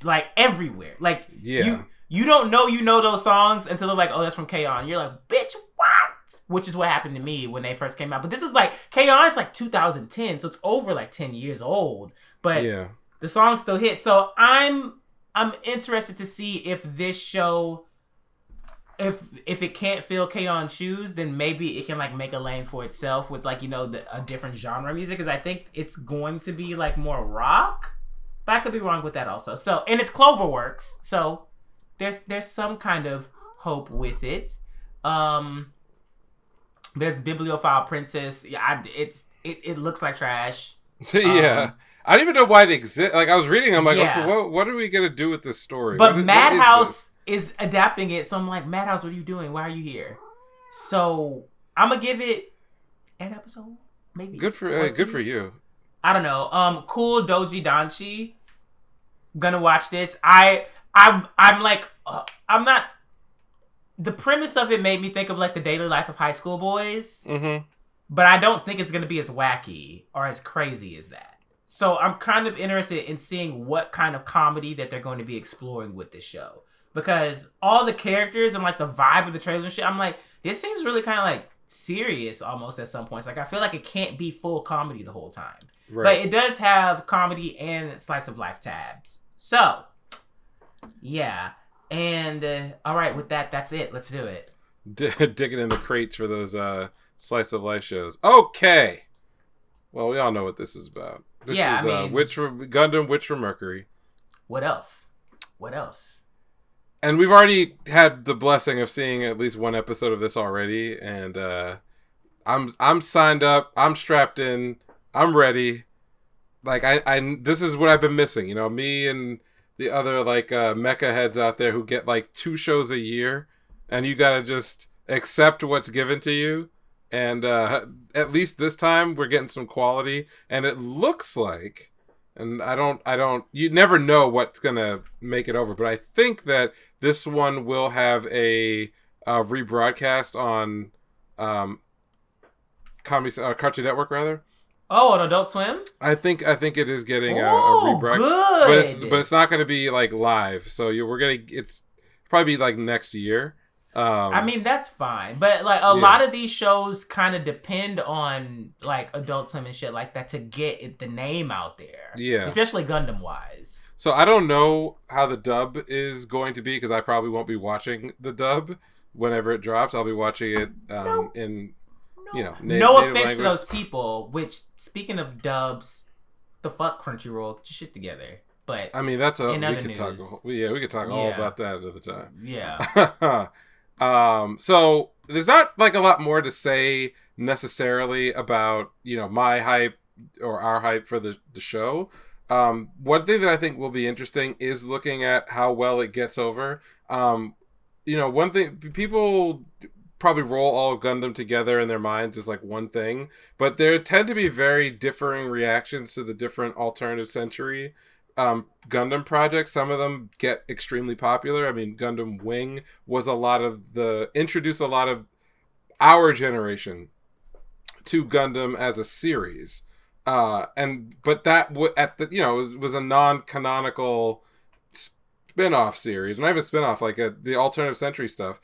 like everywhere. Like you don't know those songs until they're like, oh, that's from K-On. You're like, bitch, what? Which is what happened to me when they first came out. But this is like K-On is like 2010, so it's over like 10 years old. But the song still hit. So I'm interested to see if this show, if it can't fill K-On's shoes, then maybe it can like make a lane for itself with like, a different genre music, because I think it's going to be like more rock, but I could be wrong with that also. So, and it's Cloverworks, so there's some kind of hope with it. There's Bibliophile Princess. Yeah, it looks like trash. Yeah. I don't even know why it exists. Like, I was reading, I'm like, Yeah. okay, what are we going to do with this story? But what Madhouse is adapting it, so I'm like, Madhouse, what are you doing? Why are you here? So I'm gonna give it an episode, maybe. Good for you. I don't know. Cool Doji Danchi. Gonna watch this. I'm like, I'm not. The premise of it made me think of like the daily life of high school boys. Mm-hmm. But I don't think it's gonna be as wacky or as crazy as that. So I'm kind of interested in seeing what kind of comedy that they're going to be exploring with this show. Because all the characters and like the vibe of the trailers and shit, I'm like, this seems really kind of like serious almost at some points. Like I feel like it can't be full comedy the whole time. Right. But it does have comedy and slice of life tabs. So, yeah. And all right, with that, that's it. Let's do it. Digging in the crates for those slice of life shows. Okay. Well, we all know what this is about. This is Gundam Witch from Mercury. What else? And we've already had the blessing of seeing at least one episode of this already, and I'm signed up. I'm strapped in. I'm ready. Like I this is what I've been missing. You know, me and the other like mecha heads out there who get like 2 shows a year, and you gotta just accept what's given to you. And at least this time we're getting some quality, and it looks like, and I don't, you never know what's gonna make it over, but I think that this one will have a rebroadcast on Cartoon Network rather. Oh, on Adult Swim? I think it is getting a rebroadcast, but it's not going to be like live. So it's probably like next year. I mean, that's fine, but like a lot of these shows kind of depend on like Adult Swim and shit like that to get the name out there. Yeah, especially Gundam wise. So I don't know how the dub is going to be because I probably won't be watching the dub whenever it drops. I'll be watching it in no offense language. To those people. Which, speaking of dubs, the fuck Crunchyroll, get your shit together. But I mean, that's we could talk all about that another time. Yeah. So there's not like a lot more to say necessarily about, my hype or our hype for the show. One thing that I think will be interesting is looking at how well it gets over. One thing, people probably roll all of Gundam together in their minds as like one thing, but there tend to be very differing reactions to the different alternative century Gundam projects. Some of them get extremely popular. I mean, Gundam Wing was introduced a lot of our generation to Gundam as a series, but that was a non-canonical spin-off series, not even spin-off, like the alternative century stuff.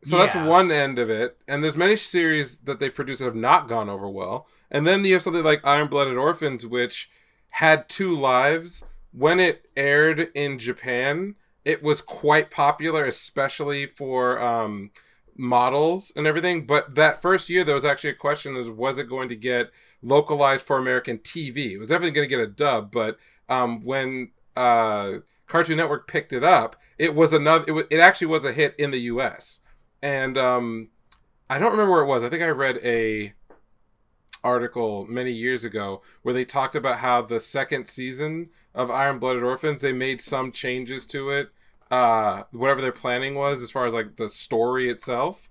So that's one end of it, and there's many series that they've produced that have not gone over well, and then you have something like Iron-Blooded Orphans, which had 2 lives. When it aired in Japan, it was quite popular, especially for models and everything. But that first year, there was actually a question: was it going to get localized for American TV? It was definitely going to get a dub, but when Cartoon Network picked it up, it actually was a hit in the U.S. And I don't remember where it was. I think I read a article many years ago where they talked about how the second season of Iron-Blooded Orphans, they made some changes to it, whatever their planning was as far as like the story itself,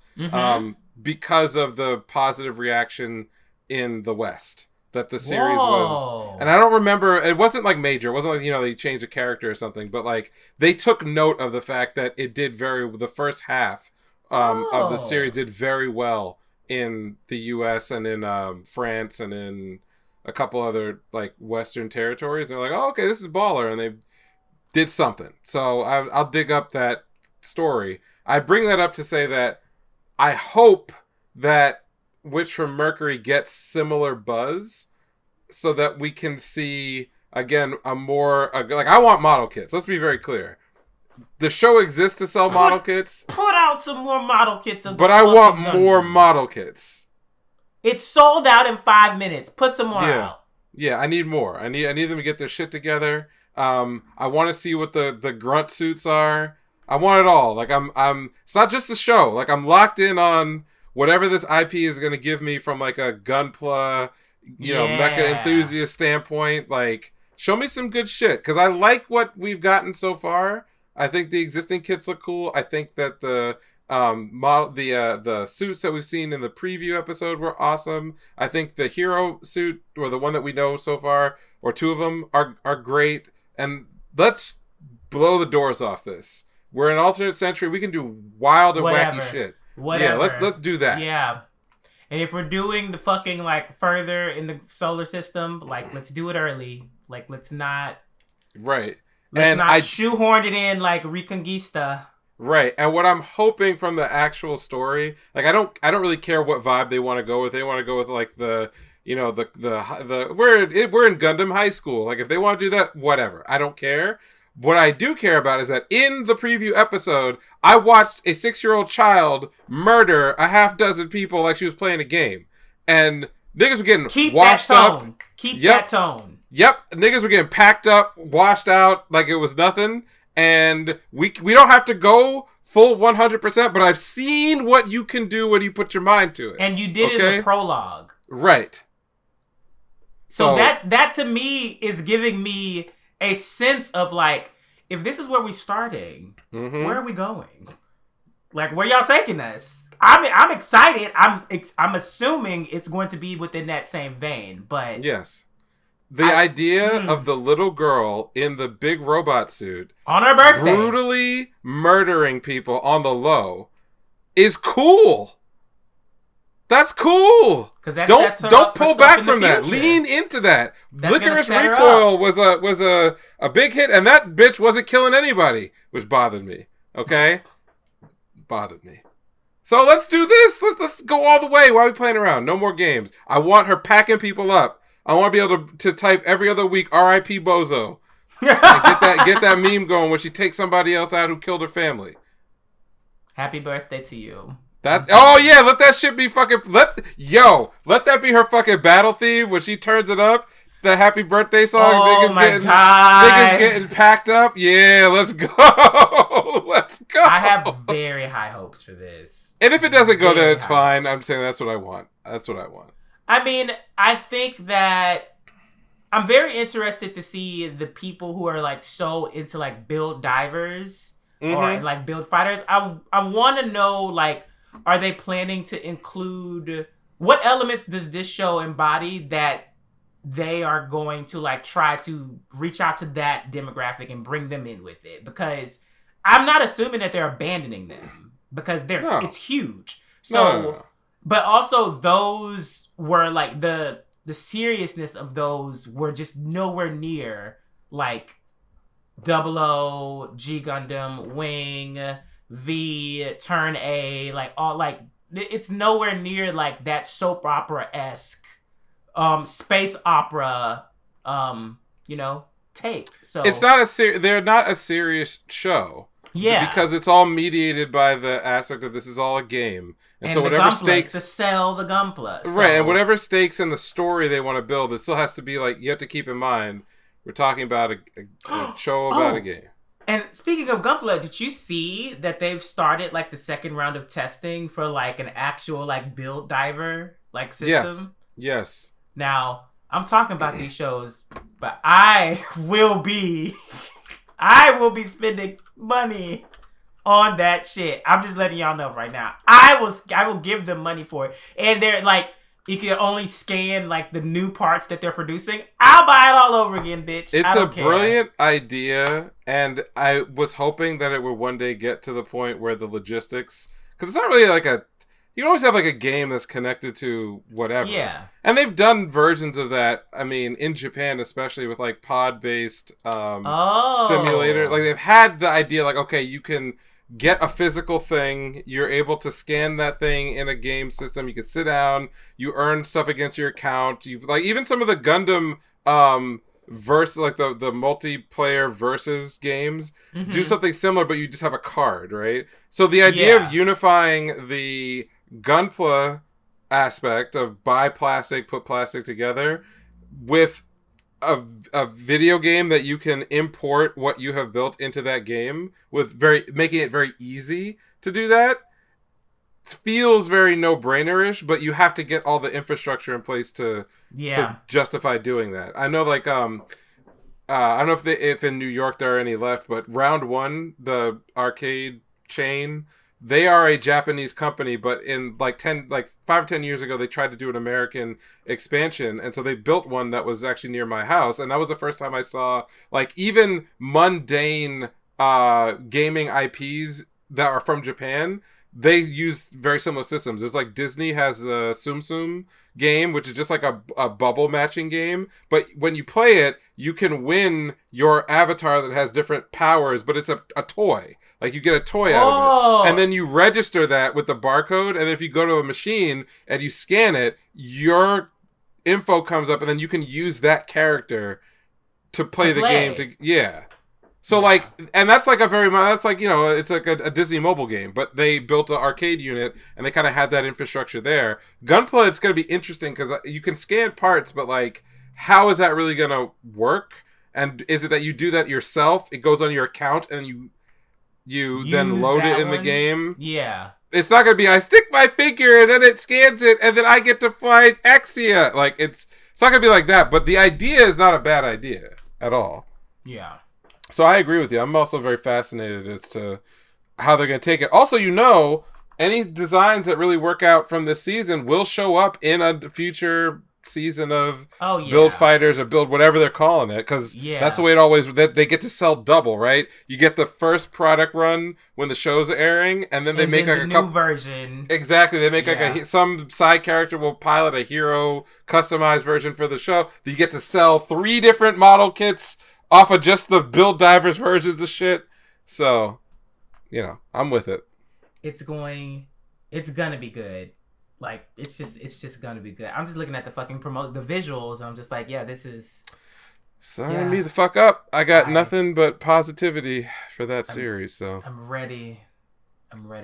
because of the positive reaction in the West that the series was. And I don't remember, it wasn't like major, it wasn't like, they changed a character or something, but like they took note of the fact that it did the first half of the series did very well in the US and in France and in a couple other like Western territories. And they're like, oh, okay, this is baller, and they did something. So I'll dig up that story. I bring that up to say that I hope that Witch from Mercury gets similar buzz, so that we can see again I want model kits. Let's be very clear. The show exists to sell model kits. Put out some more model kits. But I want more model kits. It's sold out in 5 minutes. Put some more out. Yeah, I need more. I need them to get their shit together. I want to see what the grunt suits are. I want it all. Like I'm. It's not just the show. Like I'm locked in on whatever this IP is going to give me from like a Gunpla mecha enthusiast standpoint, like, show me some good shit. Because I like what we've gotten so far. I think the existing kits look cool. I think that the the suits that we've seen in the preview episode were awesome. I think the hero suit, or the one that we know so far, or two of them, are great. And let's blow the doors off this. We're in an alternate century. We can do wild and wacky shit. Whatever. Yeah, let's do that. Yeah. And if we're doing the fucking, like, further in the solar system, like, let's do it early. Like, let's not... Right. Let's not shoehorn it in like Reconquista. Right. And what I'm hoping from the actual story, like, I don't really care what vibe they want to go with. They want to go with, like, the we're in Gundam high school. Like, if they want to do that, whatever. I don't care. What I do care about is that in the preview episode, I watched a 6-year-old child murder a half dozen people like she was playing a game. And niggas were getting washed up. Keep that tone. Yep. Niggas were getting packed up, washed out like it was nothing. And we don't have to go full 100%, but I've seen what you can do when you put your mind to it. And you did it in the prologue. Right. So that to me is giving me a sense of, like, if this is where we're starting, where are we going? Like, where y'all taking us? I'm excited. I'm assuming it's going to be within that same vein, but yes, the idea of the little girl in the big robot suit on her birthday brutally murdering people on the low is cool. That's cool. Don't pull back from that. Lean into that. Licorice Recoil was a big hit, and that bitch wasn't killing anybody, which bothered me. Okay, bothered me. So let's do this. Let's go all the way. Why are we playing around? No more games. I want her packing people up. I want to be able to type every other week R.I.P. Bozo. And get that meme going when she takes somebody else out who killed her family. Happy birthday to you. Let that shit be fucking let that be her fucking battle theme when she turns it up. The happy birthday song. Niggas getting packed up. Yeah, let's go. Let's go. I have very high hopes for this. And if it doesn't go there, it's fine. I'm saying that's what I want. I mean, I think that I'm very interested to see the people who are, like, so into, like, build divers or, like, build fighters. I want to know, like, are they planning to include... What elements does this show embody that they are going to, like, try to reach out to that demographic and bring them in with it? Because I'm not assuming that they're abandoning them. Because it's huge. So, no. But also those were, like, the seriousness of those were just nowhere near, like, 00, G Gundam, Wing... V, Turn A, like, all, like, it's nowhere near, like, that soap opera-esque, space opera, take. So it's not they're not a serious show. Yeah. Because it's all mediated by the aspect of this is all a game. And so whatever stakes... to sell the Gunpla. So. Right, and whatever stakes in the story they want to build, it still has to be, like, you have to keep in mind, we're talking about a show about a game. And speaking of Gunpla, did you see that they've started, like, the second round of testing for, like, an actual, like, build diver, like, system? Yes. Now, I'm talking about these shows, but I will be spending money on that shit. I'm just letting y'all know right now. I will give them money for it. And they're, like, you can only scan, like, the new parts that they're producing. I'll buy it all over again, bitch. It's a brilliant idea, and I was hoping that it would one day get to the point where the logistics... Because it's not really like a... You always have, like, a game that's connected to whatever. Yeah. And they've done versions of that, I mean, in Japan especially, with, like, pod-based simulator. Like, they've had the idea, like, okay, you can... get a physical thing, you're able to scan that thing in a game system, you can sit down, you earn stuff against your account, you like even some of the Gundam verse like the multiplayer versus games do something similar, but you just have a card, right? So the idea of unifying the Gunpla aspect of buy plastic, put plastic together with a video game that you can import what you have built into that game with making it very easy to do that feels very no-brainerish, but you have to get all the infrastructure in place to justify doing that. I know, like, I don't know if in New York there are any left, but Round One, the arcade chain, they are a Japanese company, but in like 5 or 10 years ago, they tried to do an American expansion, and so they built one that was actually near my house, and that was the first time I saw like even mundane gaming IPs that are from Japan. They use very similar systems. There's like Disney has the Tsum Tsum game, which is just like a bubble matching game. But when you play it, you can win your avatar that has different powers, but it's a toy. Like you get a toy out of it. And then you register that with the barcode. And then if you go to a machine and you scan it, your info comes up and then you can use that character to play the game. So like, and that's like that's like, you know, it's like a Disney mobile game, but they built an arcade unit and they kind of had that infrastructure there. Gunpla, it's going to be interesting because you can scan parts, but like, how is that really going to work? And is it that you do that yourself? It goes on your account and you then load it in the game? Yeah. It's not going to be, I stick my figure and then it scans it and then I get to fight Exia. Like, it's not going to be like that, but the idea is not a bad idea at all. Yeah. So I agree with you. I'm also very fascinated as to how they're going to take it. Also, you know, any designs that really work out from this season will show up in a future season of Build Fighters or Build whatever they're calling it. Because that's the way it always... They get to sell double, right? You get the first product run when the show's are airing, and then they make like a new version. Exactly. They make like some side character will pilot a hero customized version for the show. You get to sell 3 different model kits off of just the Build Divers versions of shit. So, you know, I'm with it. It's gonna be good. Like, it's just gonna be good. I'm just looking at the fucking the visuals, and I'm just like, yeah, this is... Sign me the fuck up. I got nothing but positivity for that series, so... I'm ready. But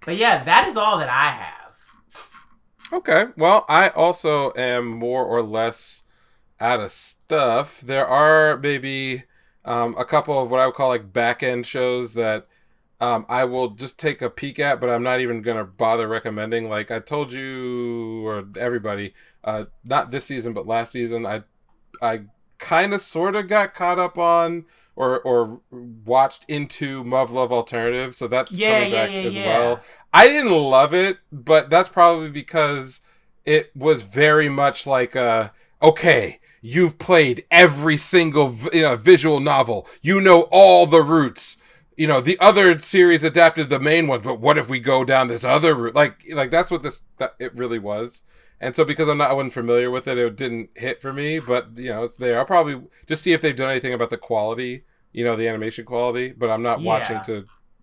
yeah, that is all that I have. Okay, well, I also am more or less out of stuff. There are maybe a couple of what I would call like back end shows that I will just take a peek at, but I'm not even gonna bother recommending. Like I told you or everybody, not this season but last season, I kind of sort of got caught up on or watched into Muv Love Alternative, so that's coming back as well. I didn't love it, but that's probably because it was very much like okay, you've played every single visual novel. You know all the routes. You know, the other series adapted the main one, but what if we go down this other route? Like that's what it really was. And so because I wasn't familiar with it, it didn't hit for me. But, you know, it's there. I'll probably just see if they've done anything about the quality, you know, the animation quality. But I'm not watching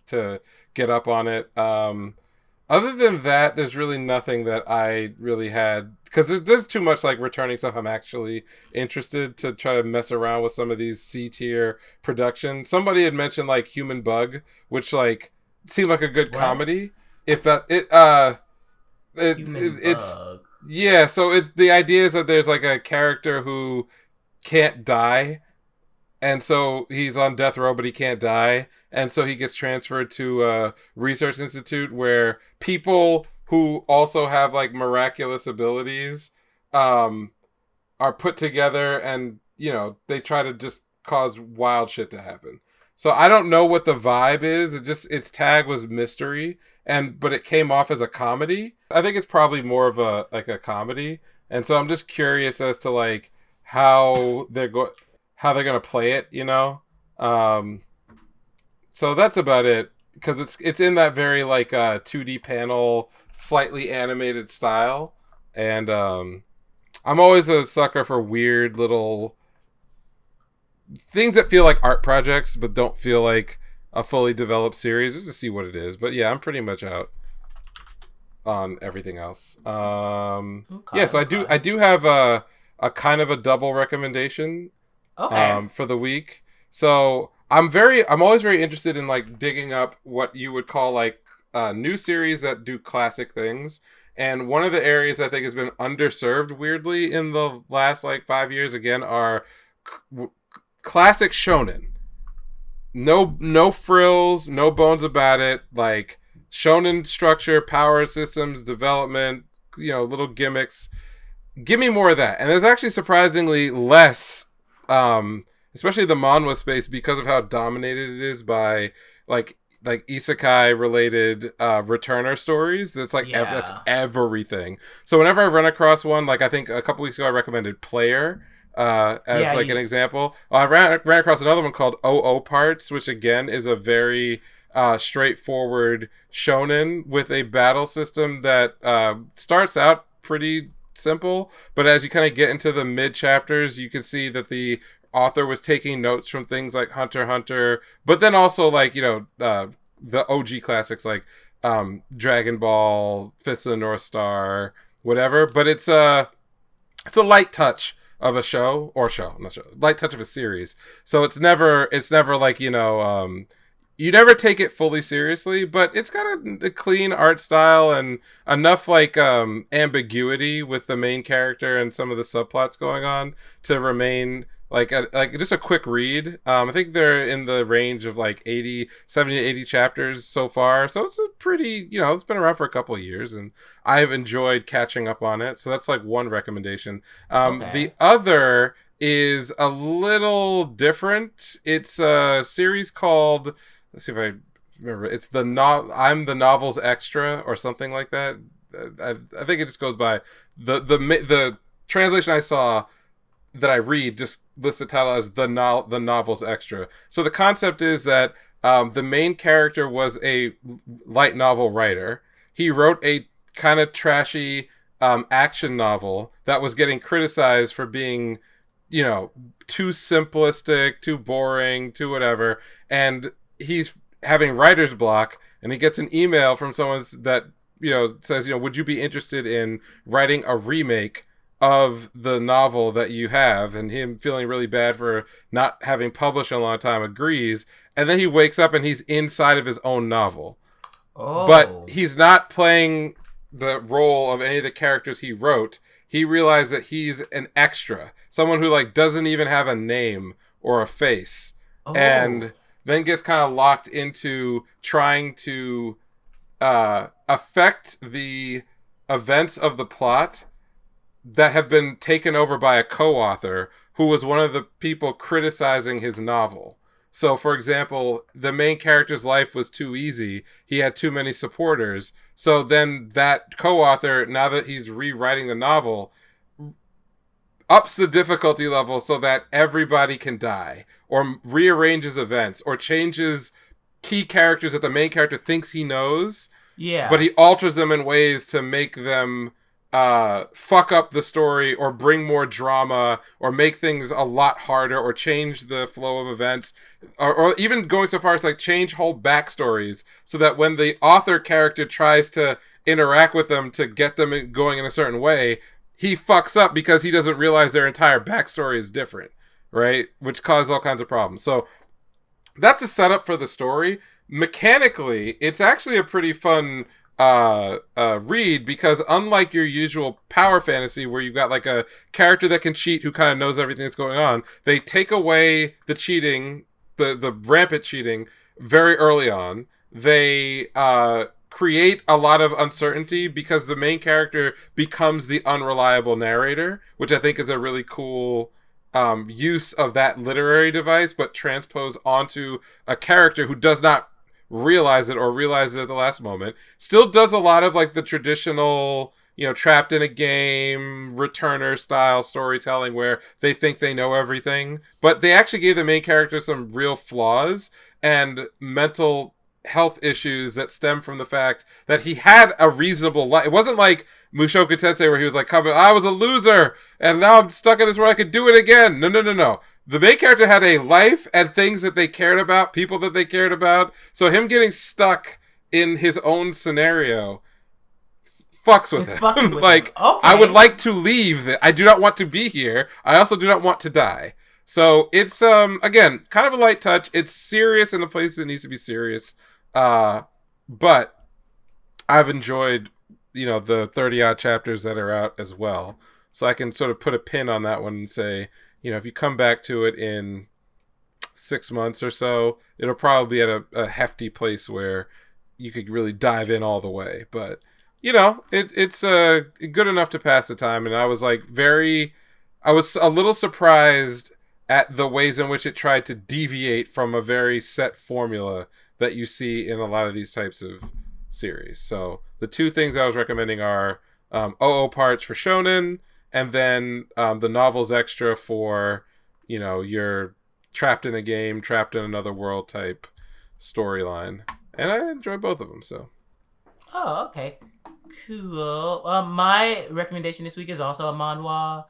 to get up on it. Other than that, there's really nothing that I really had... Because there's too much like returning stuff I'm actually interested to try to mess around with some of these C-tier productions. Somebody had mentioned like Human Bug, which like seemed like a good comedy. If that it's Bug. Yeah, so the idea is that there's like a character who can't die, and so he's on death row, but he can't die, and so he gets transferred to a research institute where people who also have like miraculous abilities are put together, and you know they try to just cause wild shit to happen. So I don't know what the vibe is. Its tag was mystery, but it came off as a comedy. I think it's probably more of a comedy, and so I'm just curious as to like how they're gonna play it, you know. So that's about it, because it's in that very like 2D panel, slightly animated style, and I'm always a sucker for weird little things that feel like art projects but don't feel like a fully developed series, just to see what it is. But yeah, I'm pretty much out on everything else. So I do have a kind of a double recommendation for the week. So I'm always very interested in like digging up what you would call like new series that do classic things. And one of the areas I think has been underserved weirdly in the last like 5 years again are classic shonen. No frills, no bones about it. Like shonen structure, power systems, development, little gimmicks. Give me more of that. And there's actually surprisingly less, especially the manhwa space, because of how dominated it is by like isekai related returner stories. That's that's everything. So whenever I run across one, like I think a couple weeks ago I recommended Player as an example. I ran across another one called OO Parts, which again is a very straightforward shonen with a battle system that starts out pretty simple, but as you kind of get into the mid chapters, you can see that the author was taking notes from things like Hunter x Hunter, but then also like the OG classics like Dragon Ball, Fist of the North Star, whatever. But it's a light touch of a light touch of a series. So it's never like you never take it fully seriously, but it's got a clean art style and enough like ambiguity with the main character and some of the subplots going on to remain like just a quick read. I think they're in the range of like 70 to 80 chapters so far. So it's a pretty, it's been around for a couple of years and I've enjoyed catching up on it. So that's like one recommendation. The other is a little different. It's a series called, let's see if I remember. It's I'm the Novel's Extra or something like that. I think it just goes by the translation I saw that I read just lists the title as the Novel's Extra. So the concept is that the main character was a light novel writer. He wrote a kind of trashy action novel that was getting criticized for being too simplistic, too boring, too whatever, and he's having writer's block, and he gets an email from someone that says, would you be interested in writing a remake of the novel that you have? And him feeling really bad for not having published in a long time agrees, and then he wakes up and he's inside of his own novel. But he's not playing the role of any of the characters he wrote. He realized that he's an extra, someone who like doesn't even have a name or a face, and then gets kind of locked into trying to affect the events of the plot that have been taken over by a co-author who was one of the people criticizing his novel. So, for example, the main character's life was too easy. He had too many supporters. So then that co-author, now that he's rewriting the novel, ups the difficulty level so that everybody can die, or rearranges events, or changes key characters that the main character thinks he knows. Yeah. But he alters them in ways to make them fuck up the story, or bring more drama, or make things a lot harder, or change the flow of events, or even going so far as like change whole backstories so that when the author character tries to interact with them to get them going in a certain way, he fucks up because he doesn't realize their entire backstory is different, right? Which causes all kinds of problems. So that's the setup for the story. Mechanically, it's actually a pretty fun read, because unlike your usual power fantasy where you've got like a character that can cheat who kind of knows everything that's going on, they take away the cheating, the rampant cheating very early on. They create a lot of uncertainty because the main character becomes the unreliable narrator, which I think is a really cool use of that literary device, but transposed onto a character who does not realize it, or realize it at the last moment. Still does a lot of like the traditional, trapped in a game, returner style storytelling where they think they know everything, but they actually gave the main character some real flaws and mental health issues that stem from the fact that he had a reasonable life. It wasn't like Mushoku Tensei where he was like, I was a loser and now I'm stuck in this where I could do it again. No. The main character had a life and things that they cared about, people that they cared about. So him getting stuck in his own scenario fucks with him. Like, okay. I would like to leave. I do not want to be here. I also do not want to die. So it's, again, kind of a light touch. It's serious in a place that needs to be serious. But I've enjoyed, the 30-odd chapters that are out as well. So I can sort of put a pin on that one and say, if you come back to it in 6 months or so, it'll probably be at a hefty place where you could really dive in all the way. But you know, it's good enough to pass the time. And I was like I was a little surprised at the ways in which it tried to deviate from a very set formula that you see in a lot of these types of series. So the two things I was recommending are OO parts for shonen, and then the novels extra for, you know, your trapped in a game, trapped in another world type storyline. And I enjoy both of them. So. Oh, okay, cool. My recommendation this week is also a manhwa.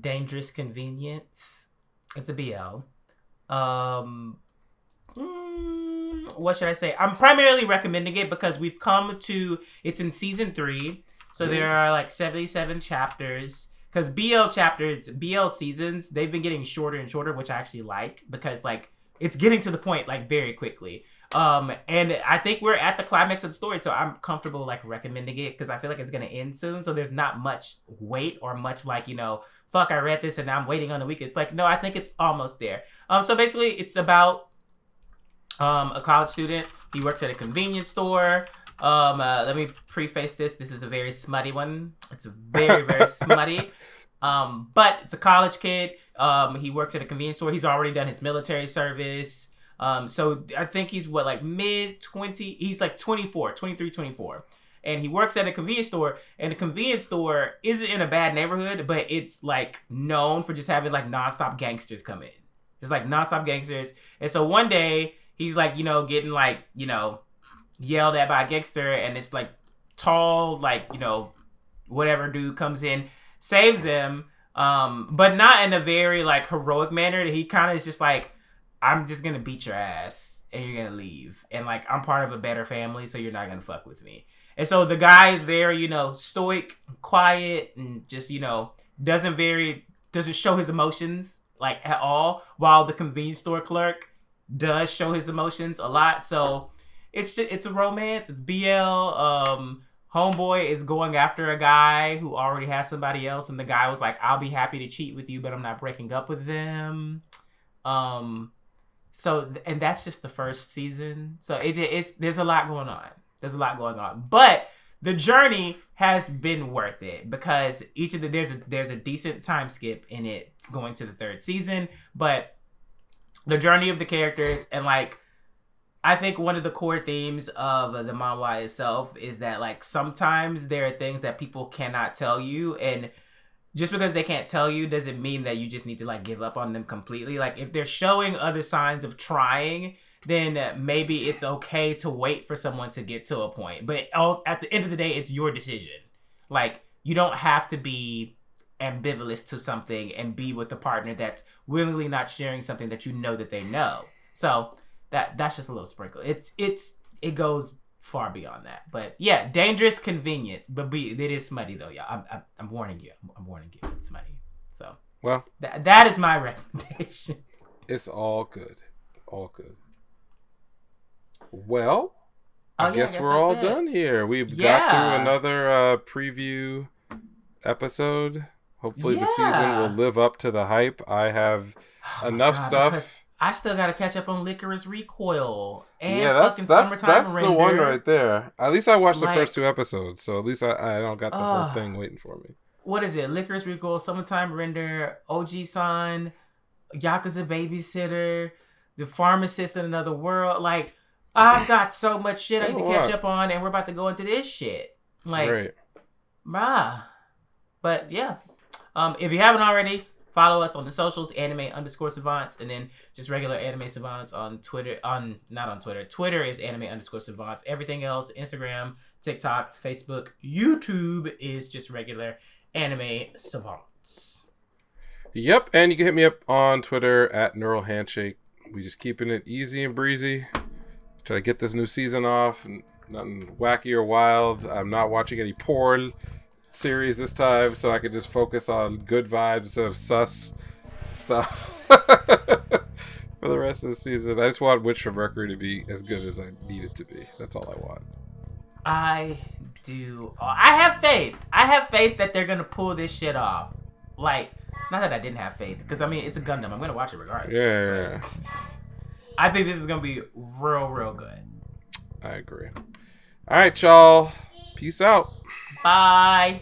Dangerous Convenience. It's a BL. What should I say? I'm primarily recommending it because we've come to, it's in season 3, so there are like 77 chapters. Because BL seasons, they've been getting shorter and shorter, which I actually like, because like it's getting to the point like very quickly. And I think we're at the climax of the story, so I'm comfortable like recommending it because I feel like it's gonna end soon. So there's not much wait or much like, you know, fuck, I read this and now I'm waiting on a week. It's like, no, I think it's almost there. So basically, it's about a college student. He works at a convenience store. Let me preface this. This is a very smutty one. It's very, very smutty. But it's a college kid. He works at a convenience store. He's already done his military service. So I think he's like mid-20. He's like 24, 23, 24. And he works at a convenience store. And the convenience store isn't in a bad neighborhood, but it's like known for just having like nonstop gangsters come in. Just like nonstop gangsters. And so one day he's like, you know, getting like, you know, yelled at by a gangster, and this like tall, like, you know, whatever dude comes in, saves him, but not in a very like heroic manner. He kind of is just like, I'm just gonna beat your ass and you're gonna leave, and like I'm part of a better family, so you're not gonna fuck with me. And so the guy is very, you know, stoic, quiet, and just, you know, doesn't show his emotions like at all, while the convenience store clerk does show his emotions a lot. So it's a romance. It's BL. Homeboy is going after a guy who already has somebody else, and the guy was like, I'll be happy to cheat with you, but I'm not breaking up with them. So, and that's just the first season. So it's there's a lot going on. But the journey has been worth it, because each of there's a decent time skip in it going to the third season, but the journey of the characters, and like, I think one of the core themes of the manhwa itself is that like sometimes there are things that people cannot tell you, and just because they can't tell you doesn't mean that you just need to like give up on them completely. Like if they're showing other signs of trying, then maybe it's okay to wait for someone to get to a point. But at the end of the day, it's your decision. Like you don't have to be ambivalent to something and be with the partner that's willingly not sharing something that you know that they know. So that's just a little sprinkle. It goes far beyond that. But yeah, Dangerous Convenience. But it is smutty though, y'all. I'm warning you. I'm warning you. It's smutty. So well, that is my recommendation. It's all good. All good. Well, I guess we're all done here. We've got through another preview episode. Hopefully the season will live up to the hype. I have enough stuff. I still got to catch up on Licorice Recoil and fucking Summertime Render. That's the one Render. right there. At least I watched the first 2 episodes, so at least I don't got the whole thing waiting for me. What is it? Licorice Recoil, Summertime Render, OG-san, Yakuza Babysitter, The Pharmacist in Another World. Like, I've got so much shit I need to catch up on, and we're about to go into this shit. Like, But yeah. If you haven't already, follow us on the socials, anime_savants, and then just regular anime savants on Twitter. Not on Twitter. Twitter is anime_savants. Everything else, Instagram, TikTok, Facebook, YouTube is just regular anime savants. Yep, and you can hit me up on Twitter at Neural Handshake. We just keeping it easy and breezy. Try to get this new season off. Nothing wacky or wild. I'm not watching any porn series this time, so I could just focus on good vibes instead of sus stuff for the rest of the season. I just want Witch from Mercury to be as good as I need it to be. That's all I want. I do. I have faith. I have faith that they're gonna pull this shit off. Like, not that I didn't have faith, because I mean it's a Gundam. I'm gonna watch it regardless. Yeah. I think this is gonna be real, real good. I agree. All right, y'all. Peace out. Bye.